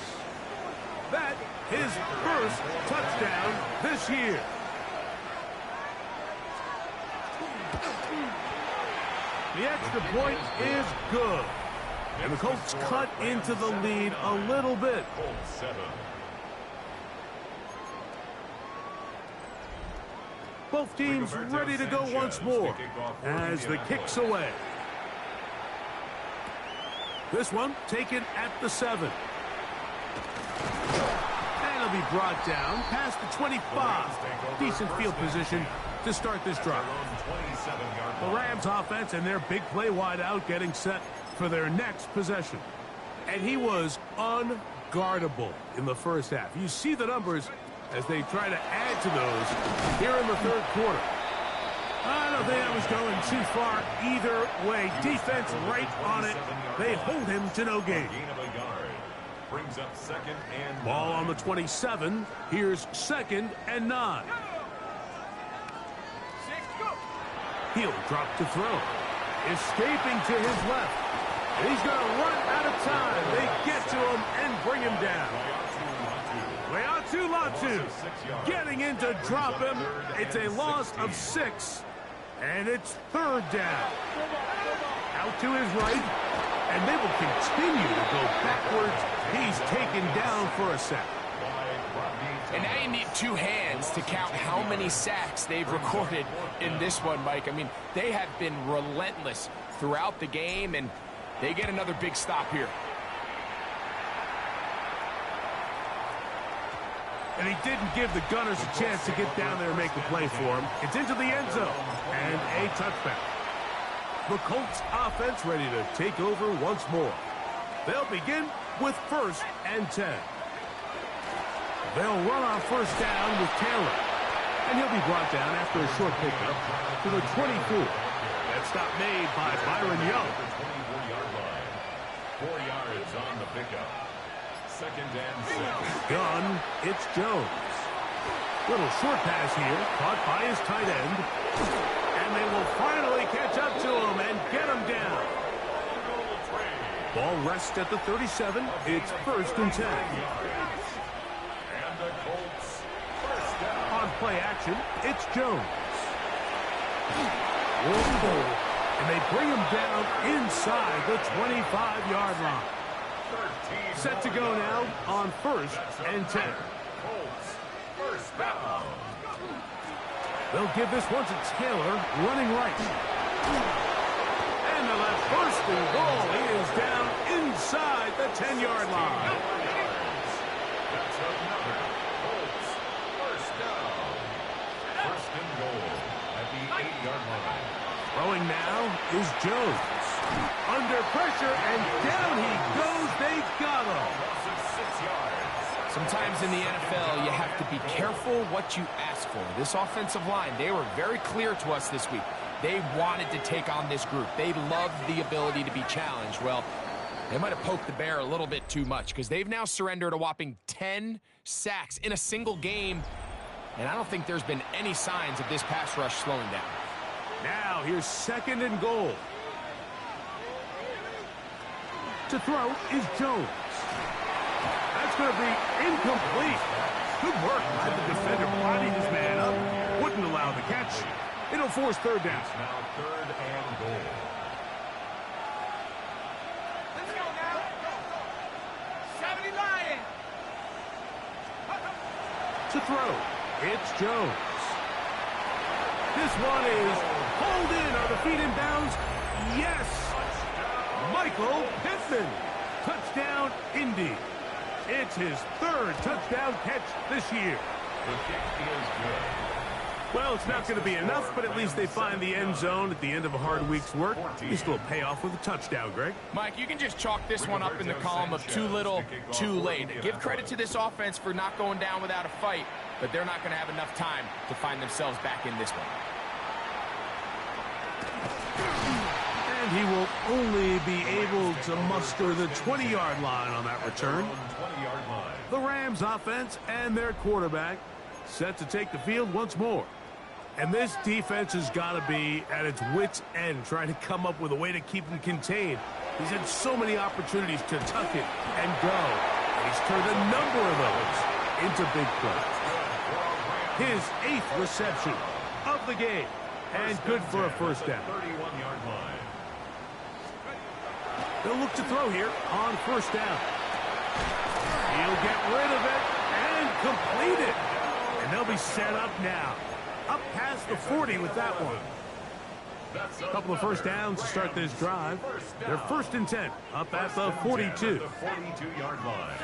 That his first touchdown this year. The extra point is good. And the Colts cut into the lead a little bit. Colts 7. Both teams ready to go once more as the kick's away. This one taken at the 7. And it'll be brought down past the 25. Decent field position to start this drive. The Rams offense and their big play wide out getting set for their next possession. And he was unguardable in the first half. You see the numbers as they try to add to those here in the third quarter. I don't think that was going too far either way. Defense right on it. They hold him to no gain. Brings up second and ball on the 27. Here's second and 9. He'll drop to throw. Escaping to his left. He's going to run out of time. They get to him and bring him down. Latu getting in to drop him. It's a loss of 6. And it's third down. Out to his right. And they will continue to go backwards. He's taken down for a sack. And now you need 2 hands to count how many sacks they've recorded in this one, Mike. I mean, they have been relentless throughout the game, and they get another big stop here. And he didn't give the Gunners a chance to get down there and make the play for him. It's into the end zone and a touchback. The Colts offense ready to take over once more. They'll begin with first and 10. They'll run on first down with Taylor. And he'll be brought down after a short pickup to the 24. That stop made by Byron Young. 24-yard line. 4 yards on the pickup. Second and 6. Gun, it's Jones. Little short pass here, caught by his tight end. And they will finally catch up to him and get him down. Ball rests at the 37. It's first and 10. And the Colts first down. On play action, it's Jones. One goal, and they bring him down inside the 25-yard line. Set to go now on first and 10. Colts first down. They'll give this one to Taylor, running right. And they'll have first and goal. He is down inside the 10-yard line. That's another Colts first down. First and goal at the 8-yard line. Throwing now is Jones. Under pressure, and down he goes. They got him. Loss of 6 yards. Sometimes in the NFL, you have to be careful what you ask for. This offensive line, they were very clear to us this week. They wanted to take on this group. They loved the ability to be challenged. Well, they might have poked the bear a little bit too much because they've now surrendered a whopping 10 sacks in a single game. And I don't think there's been any signs of this pass rush slowing down. Now here's second and goal. To throw is Jones. That's going to be incomplete. Good work by the defender. Bodied his man up. Wouldn't allow the catch. It'll force third down. It's now third and goal. Let's go now. 70 Lions. To throw, it's Jones. This one is pulled in. Are the feet in bounds? Yes. Michael Pittman. Touchdown, Indy. It's his third touchdown catch this year. The kick is good. Well, it's not going to be enough, but at least they find the end zone at the end of a hard week's work. At least a little payoff with a touchdown, Greg. Mike, you can just chalk this one up in the column of too little, too late. Give credit to this offense for not going down without a fight, but they're not going to have enough time to find themselves back in this one. And he will only be able to muster the 20-yard line on that return. The Rams offense and their quarterback set to take the field once more. And this defense has got to be at its wits' end, trying to come up with a way to keep him contained. He's had so many opportunities to tuck it and go. And he's turned a number of those into big plays. His 8th reception of the game. And good for a first down. They'll look to throw here on first down. He'll get rid of it and complete it. And they'll be set up now. Up past the 40 with that one. A couple of first downs to start this drive. They're 1st and 10, up at the 42. The 42-yard line.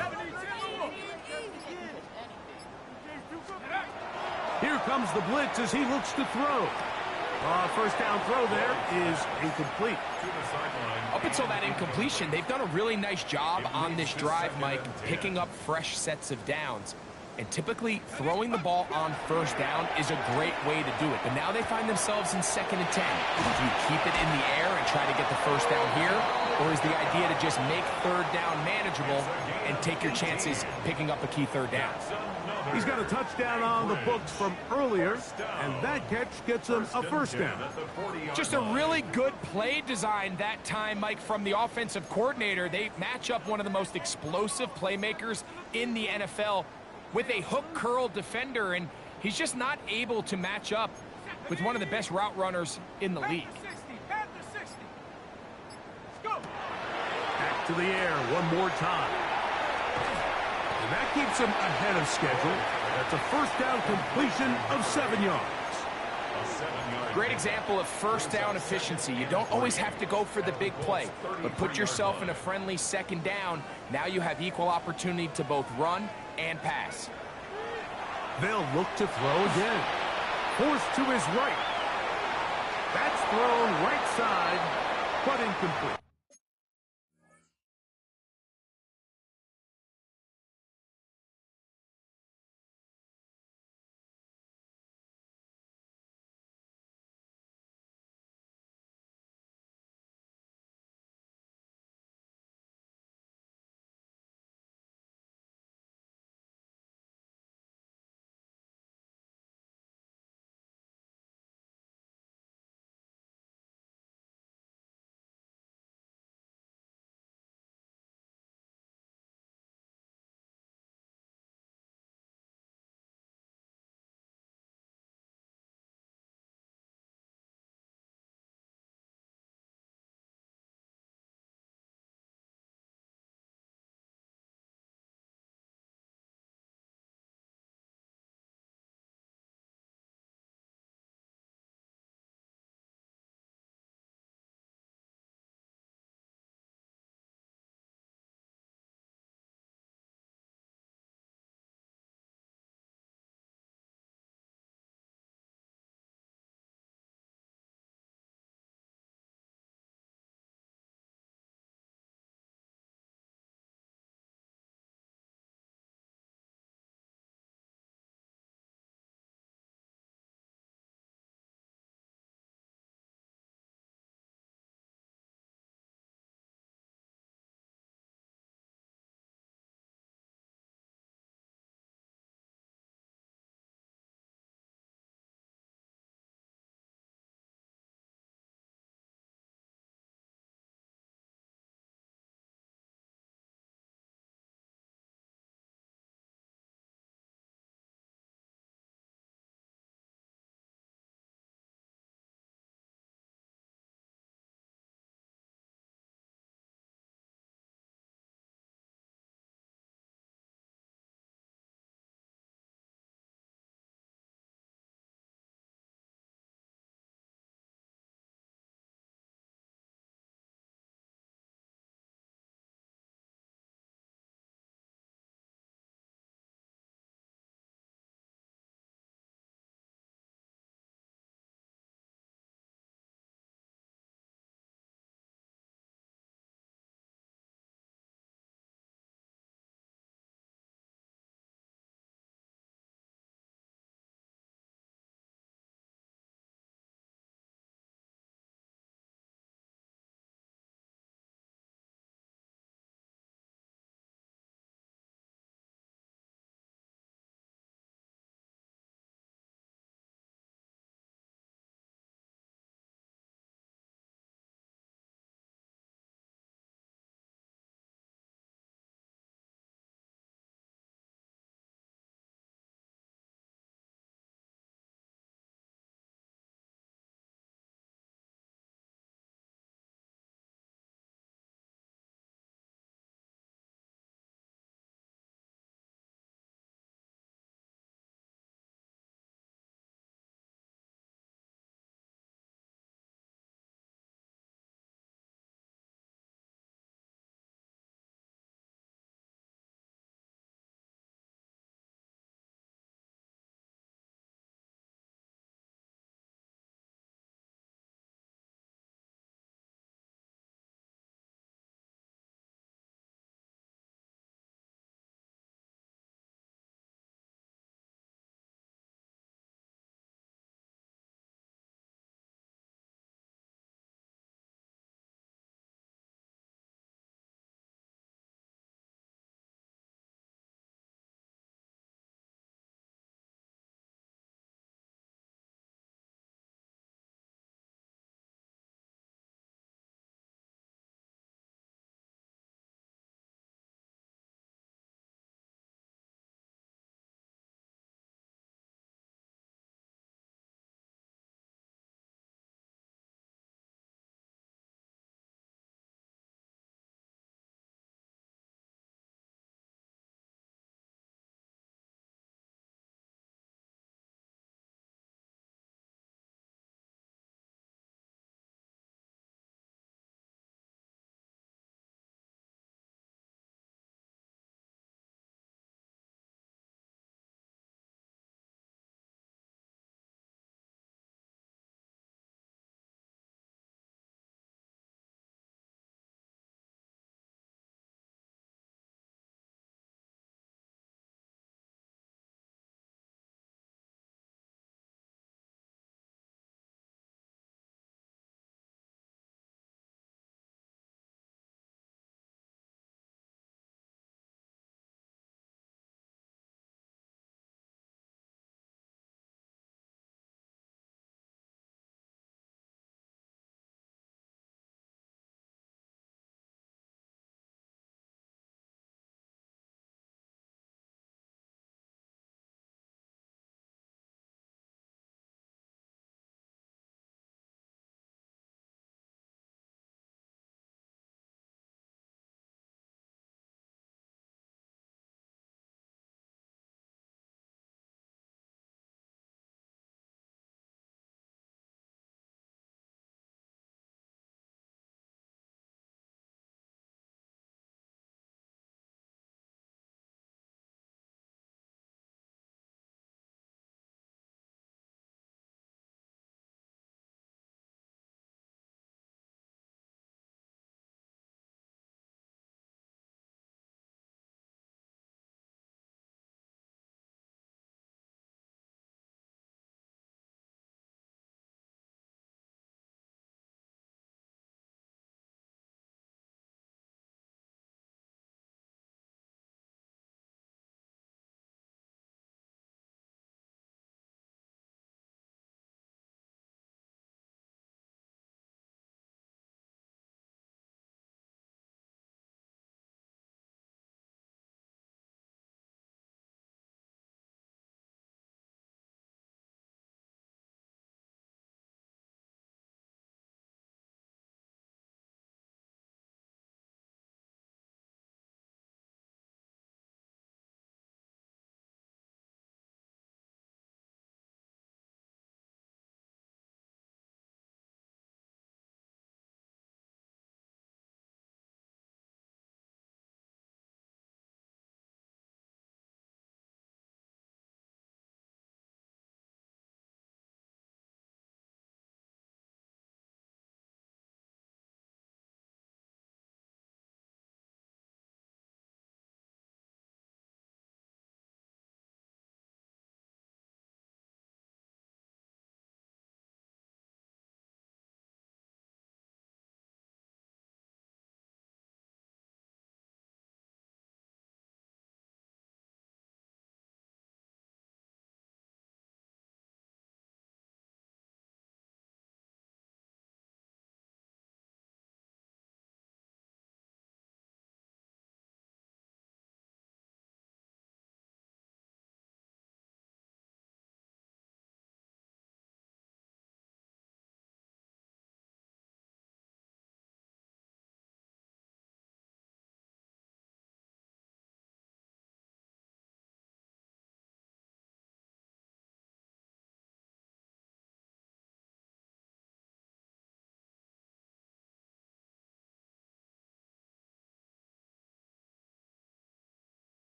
Here comes the blitz as he looks to throw. First down throw there is incomplete. Up until that incompletion, they've done a really nice job on this drive, Mike, picking up fresh sets of downs. And typically, throwing the ball on first down is a great way to do it. But now they find themselves in 2nd and 10. Do you keep it in the air and try to get the first down here? Or is the idea to just make third down manageable and take your chances picking up a key third down? He's got a touchdown on the books from earlier, and that catch gets him a first down. Just a really good play design that time, Mike, from the offensive coordinator. They match up one of the most explosive playmakers in the NFL with a hook curl defender, and he's just not able to match up with one of the best route runners in the league. Back to the air one more time. And that keeps him ahead of schedule. That's a first down completion of 7 yards. Great example of first down efficiency. You don't always have to go for the big play, but put yourself in a friendly 2nd down. Now you have equal opportunity to both run and pass. They'll look to throw again. Forced to his right. That's thrown right side, but incomplete.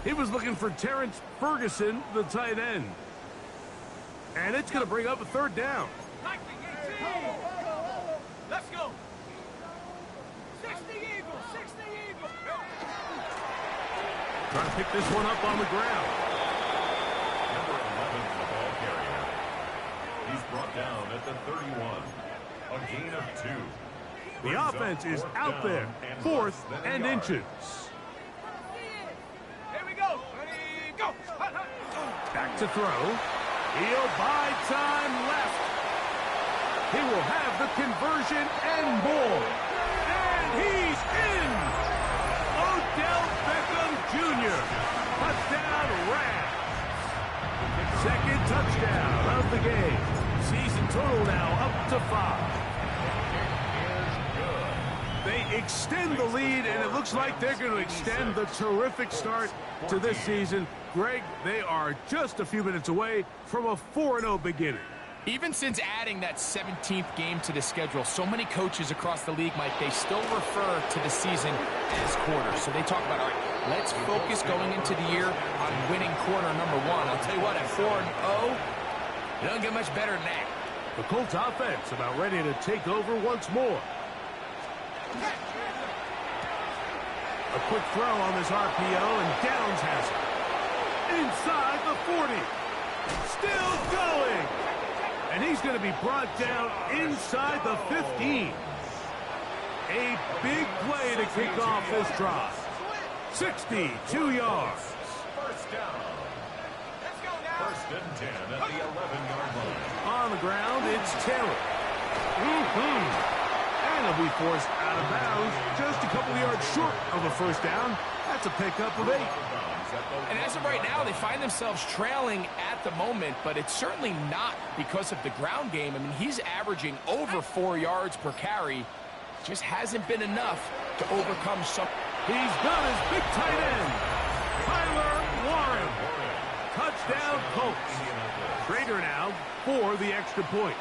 He was looking for Terrence Ferguson, the tight end. And it's going to bring up a third down. Let's go. 60 Eagles, 60 Eagles. Trying to pick this one up on the ground. Number 11, the ball carrier. He's brought down at the 31. A gain of 2. The offense is out there. 4th and inches. Here we go. Ready, go. Back to throw. He'll buy time left. He will have the conversion and more. And he's in. Odell Beckham Jr. Touchdown Rams. Second touchdown of the game. Season total now up to 5. They extend the lead, and it looks like they're going to extend the terrific start to this season. Greg, they are just a few minutes away from a 4-0 beginning. Even since adding that 17th game to the schedule, so many coaches across the league, Mike, they still refer to the season as quarters. So they talk about, all right, let's focus going into the year on winning quarter number 1. I'll tell you what, at 4-0, it don't get much better than that. The Colts offense about ready to take over once more. A quick throw on this RPO, and Downs has it. Inside the 40. Still going. And he's going to be brought down inside the 15. A big play to kick off this drive. 62 yards. First down. Let's go now. First and 10 at the 11-yard line. On the ground, it's Taylor. And he'll be forced out of bounds just a couple yards short of a first down. That's a pickup of 8. And as of right now, they find themselves trailing at the moment, but it's certainly not because of the ground game. I mean, he's averaging over 4 yards per carry. Just hasn't been enough to overcome some. He's got his big tight end, Tyler Warren. Touchdown Colts. Trader now for the extra point.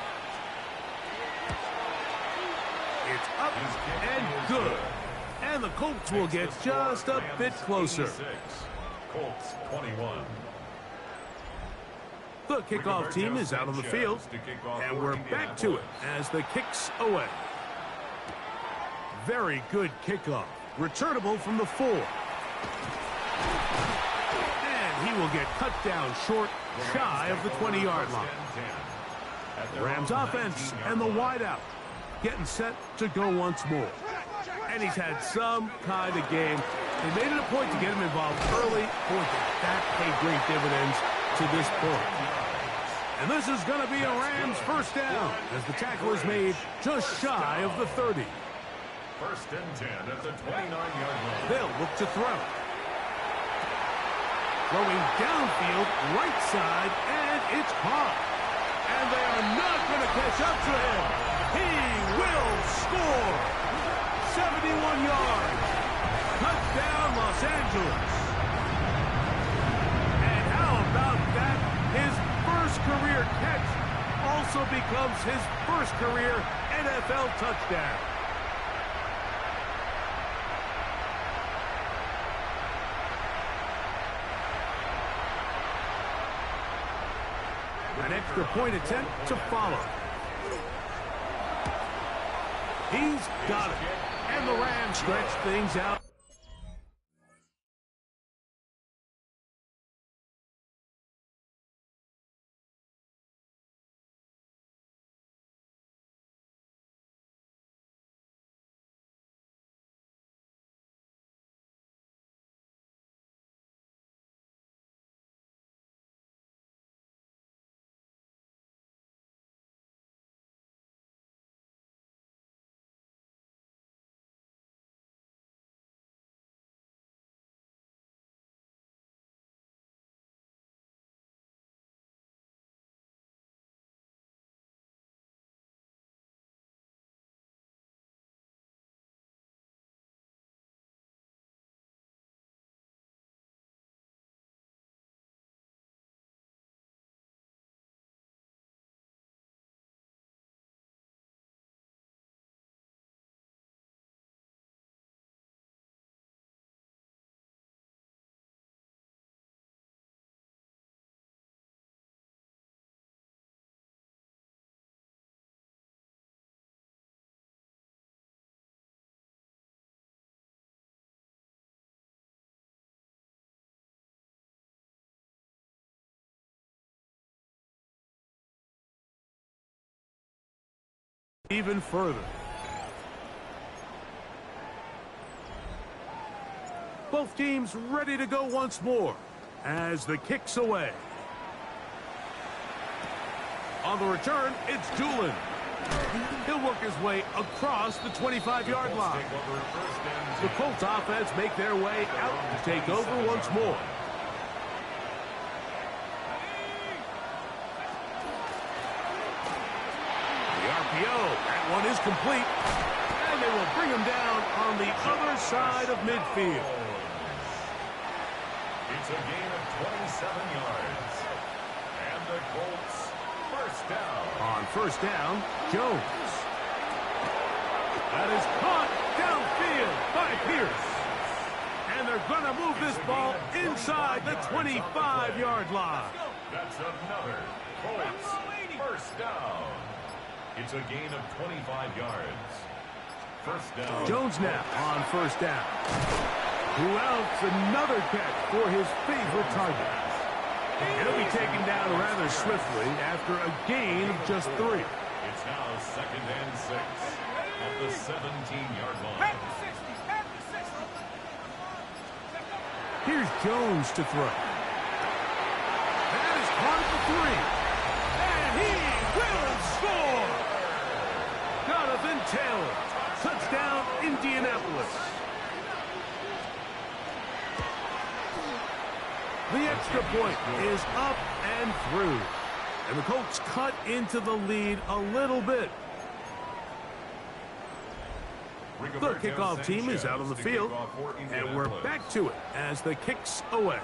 It's up and good. And the Colts will get just a bit closer. Colts 21. The kickoff team is out on the field, and we're back to it as the kick's away. Very good kickoff. Returnable from the 4. And he will get cut down short, shy of the 20-yard line. The Rams offense and the wideout getting set to go once more. And he's had some kind of game. They made it a point to get him involved early. Boy, that paid great dividends to this point. And this is going to be a Rams first down as the tackle is made just shy of the 30. First and 10 at the 29-yard line. They'll look to throw. Throwing downfield, right side, and it's caught. And they are not going to catch up to him. He will score. 71 yards. Touchdown, Los Angeles. And how about that? His first career catch also becomes his first career NFL touchdown. An extra point attempt to follow. He's got it. And the Rams stretch things out. even further. Both teams ready to go once more as the kick's away. On the return, it's Doolin. He'll work his way across the 25-yard line. The Colts offense make their way out to take over once more. The RPO, that one is complete. And they will bring him down on the other side of midfield. It's a gain of 27 yards. And the Colts first down. On first down, Jones. That is caught downfield by Pierce. And they're going to move this ball inside the 25-yard line. That's another Colts first down. It's a gain of 25 yards. First down. Jones now on first down. Who else? Another catch for his favorite target. He'll be taken down rather swiftly after a gain of just 3. It's now 2nd and 6 at the 17-yard line. Here's Jones to throw. That is caught at the 3. And he will score! Jonathan Taylor. Touchdown, Indianapolis. The extra point is up and through. And the Colts cut into the lead a little bit. The kickoff team is out on the field, and we're back to it as the kick's away.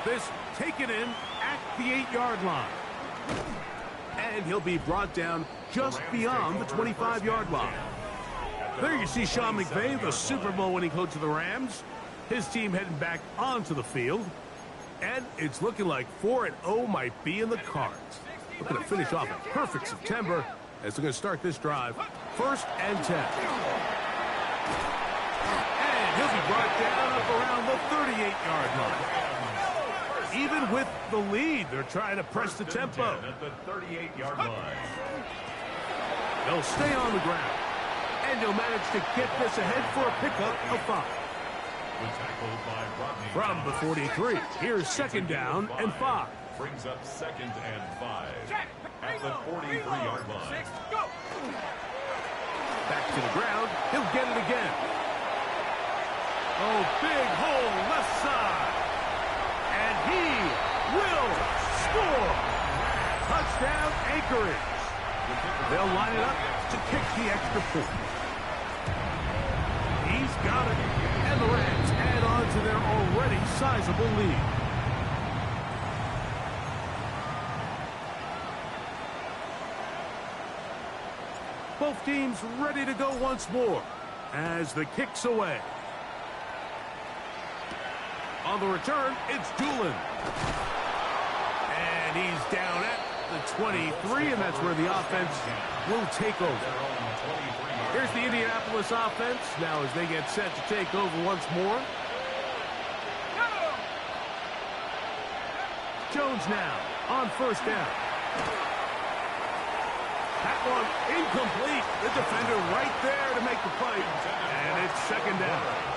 This taken in at the 8-yard line. And he'll be brought down just beyond the 25-yard line. There you see Sean McVay, the Super Bowl winning coach of the Rams. His team heading back onto the field. And it's looking like 4-0 might be in the cards. Looking to finish off a perfect September as they're going to start this drive. 1st and 10. And he'll be brought down up around the 38-yard line. Even with the lead, they're trying to press the tempo. At the 38-yard line. They'll stay on the ground. And they'll manage to get this ahead for a pickup of 5. From the 43, here's 2nd down and 5. Brings up 2nd and 5 at the 43-yard line. Back to the ground. He'll get it again. Oh, big hole left side. And he will score. Touchdown, Anchorage. They'll line it up to kick the extra point. He's got it. And the Rams add on to their already sizable lead. Both teams ready to go once more as the kick's away. On the return, it's Doolin. And he's down at the 23, and that's where the offense will take over. Here's the Indianapolis offense now as they get set to take over once more. Jones now on first down. That one incomplete. The defender right there to make the play. And it's 2nd down.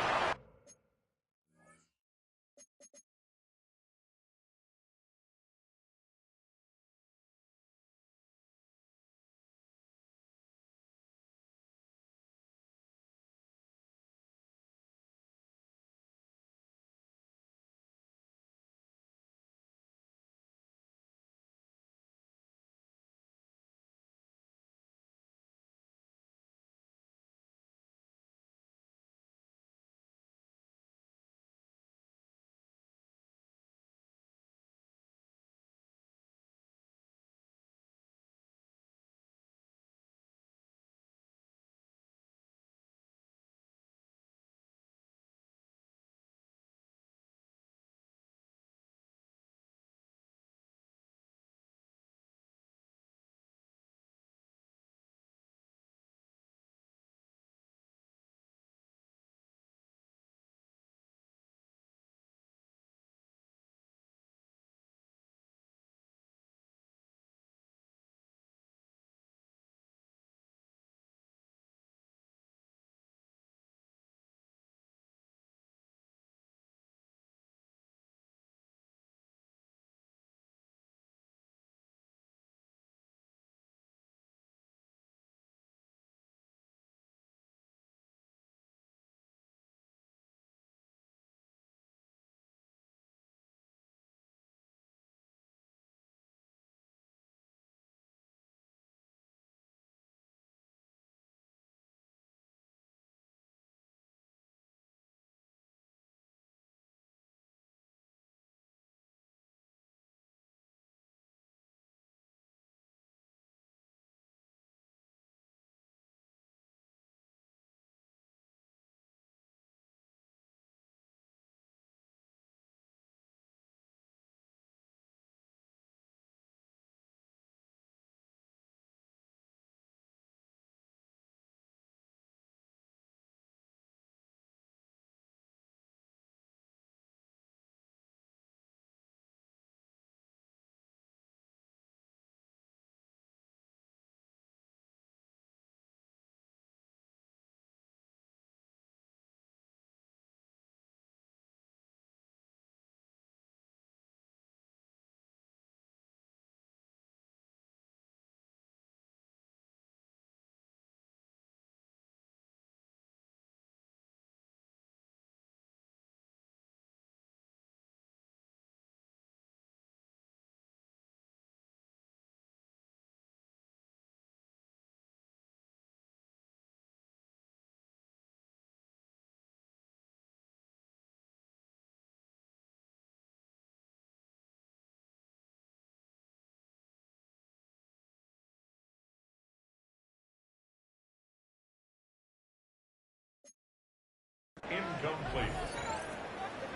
incomplete.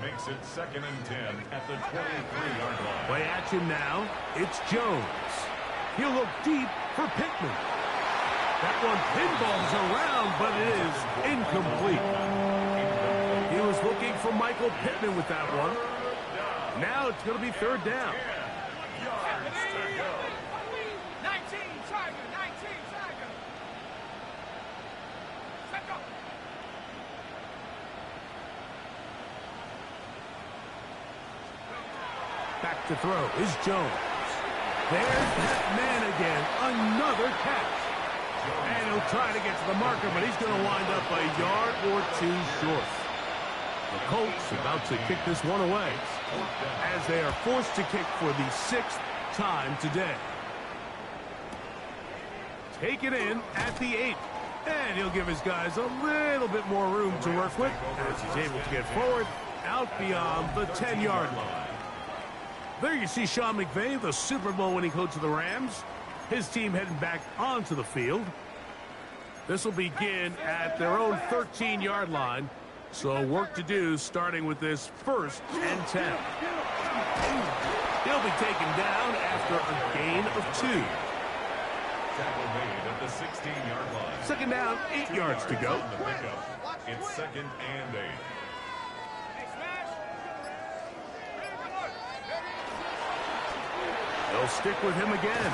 Makes it 2nd and 10 at the 23-yard line. Play action now. It's Jones. He'll look deep for Pittman. That one pinballs around, but it is incomplete. He was looking for Michael Pittman with that one. Now it's going to be 3rd down. Yards to go. 19, Tiger, 19, Tiger. Let go. Back to throw is Jones. There's that man again. Another catch. And he'll try to get to the marker, but he's going to wind up a yard or 2 short. The Colts about to kick this one away as they are forced to kick for the 6th time today. Take it in at the 8th. And he'll give his guys a little bit more room to work with as he's able to get forward out beyond the 10-yard line. There you see Sean McVay, the Super Bowl winning coach of the Rams. His team heading back onto the field. This will begin at their own 13-yard line. So work to do starting with this 1st and 10. He'll be taken down after a gain of 2. Tackle made at the 16-yard line. 2nd down, 8 yards to go. It's 2nd and 8. Hey, Smash. They'll stick with him again.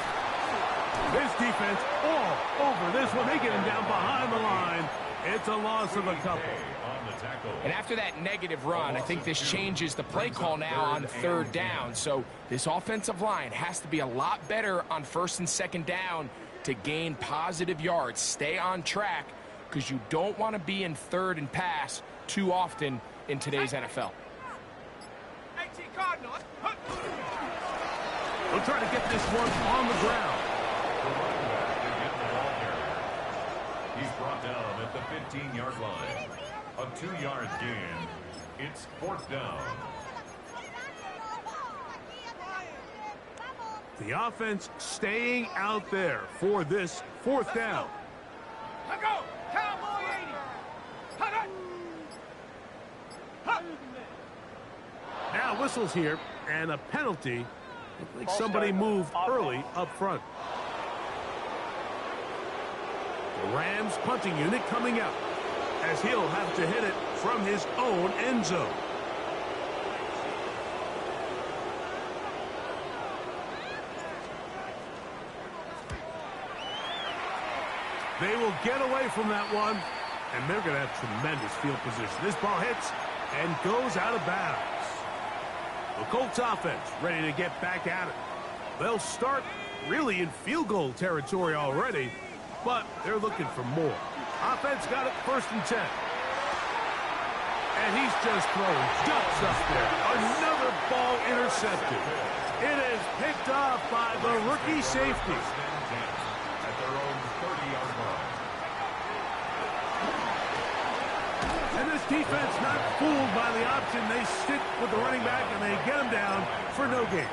This defense all over this one. They get him down behind the line. It's a loss of a couple. And after that negative run, I think this changes the play call now on 3rd down. So this offensive line has to be a lot better on 1st and 2nd down to gain positive yards. Stay on track because you don't want to be in 3rd and pass too often in today's NFL. 18 Cardinals. We'll try to get this one on the ground. He's brought down at the 15-yard line. A 2-yard gain. It's 4th down. The offense staying out there for this 4th down. Let go. Cowboy 80. Hut. Now whistles here and a penalty. Looks like somebody moved early up front. The Rams punting unit coming out as he'll have to hit it from his own end zone. They will get away from that one, and they're going to have tremendous field position. This ball hits and goes out of bounds. The Colts offense ready to get back at it. They'll start really in field goal territory already, but they're looking for more. Offense got it 1st and 10. And he's just throwing ducks up there. Another ball intercepted. It is picked off by the rookie safety. At their own 30-yard line. And this defense not fooled by the option. They stick with the running back and they get him down for no gain.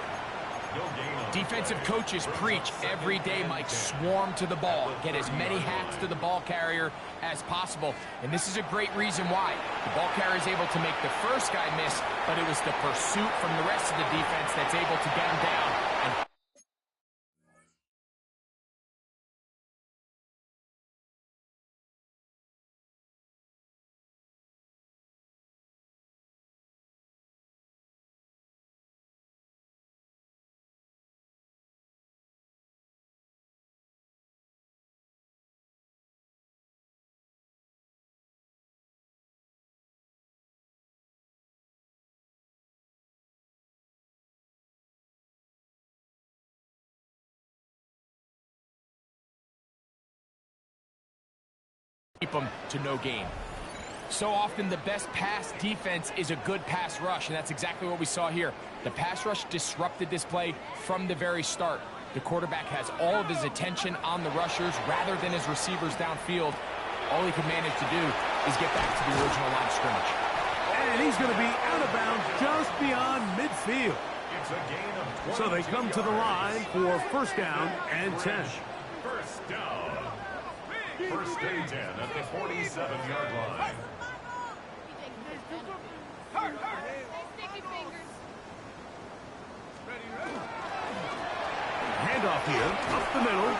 Defensive coaches preach every day, Mike, swarm to the ball. Get as many hats to the ball carrier as possible. And this is a great reason why. The ball carrier is able to make the first guy miss, but it was the pursuit from the rest of the defense that's able to get him down. And keep them to no gain. So often the best pass defense is a good pass rush, and that's exactly what we saw here. The pass rush disrupted this play from the very start. The quarterback has all of his attention on the rushers rather than his receivers downfield. All he can manage to do is get back to the original line of scrimmage. And he's going to be out of bounds just beyond midfield. It's a gain of 22 So they come to the line for 1st down and 10. 1st down. 1st and 10 at the 47-yard line. Hurt. Sticky fingers. Handoff here, up the middle.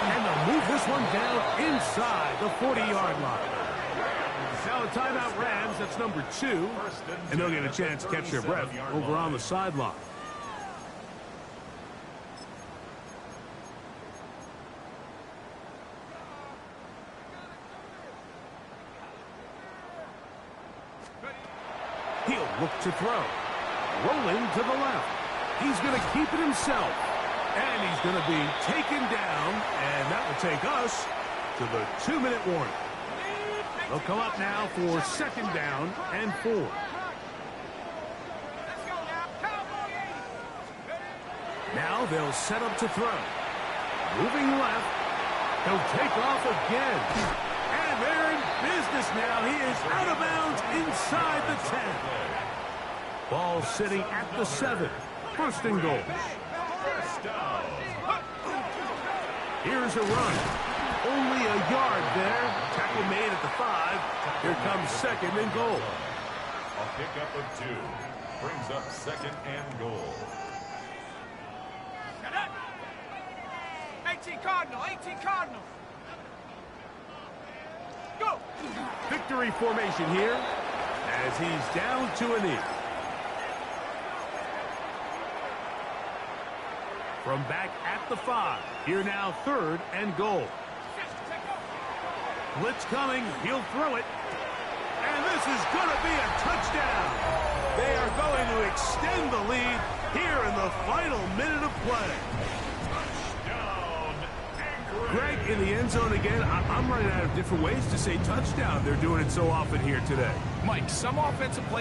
And they'll move this one down inside the 40-yard line. Now a timeout Rams, that's number 2. And they'll get a chance to catch their breath over on the sideline. He'll look to throw. Rolling to the left. He's going to keep it himself. And he's going to be taken down. And that will take us to the 2-minute warning. They'll come up now for 2nd down and 4. Let's go now. Cowboy 80. Now they'll set up to throw. Moving left. He'll take off again. And they're in business now. He is out of bounds inside the 10. Ball sitting at the 7. 1st and goal. Here's a run. Only a yard there. Tackle made at the 5. Here comes 2nd and goal. A pickup of 2 brings up 2nd and goal. 18 Cardinal. Go. Victory formation here as he's down to a knee. From back at the 5. Here now 3rd and goal. Blitz coming. He'll throw it. And this is going to be a touchdown. They are going to extend the lead here in the final minute of play. Touchdown, Anchorage. Greg in the end zone again. I'm running out of different ways to say touchdown. They're doing it so often here today. Mike, some offensive plays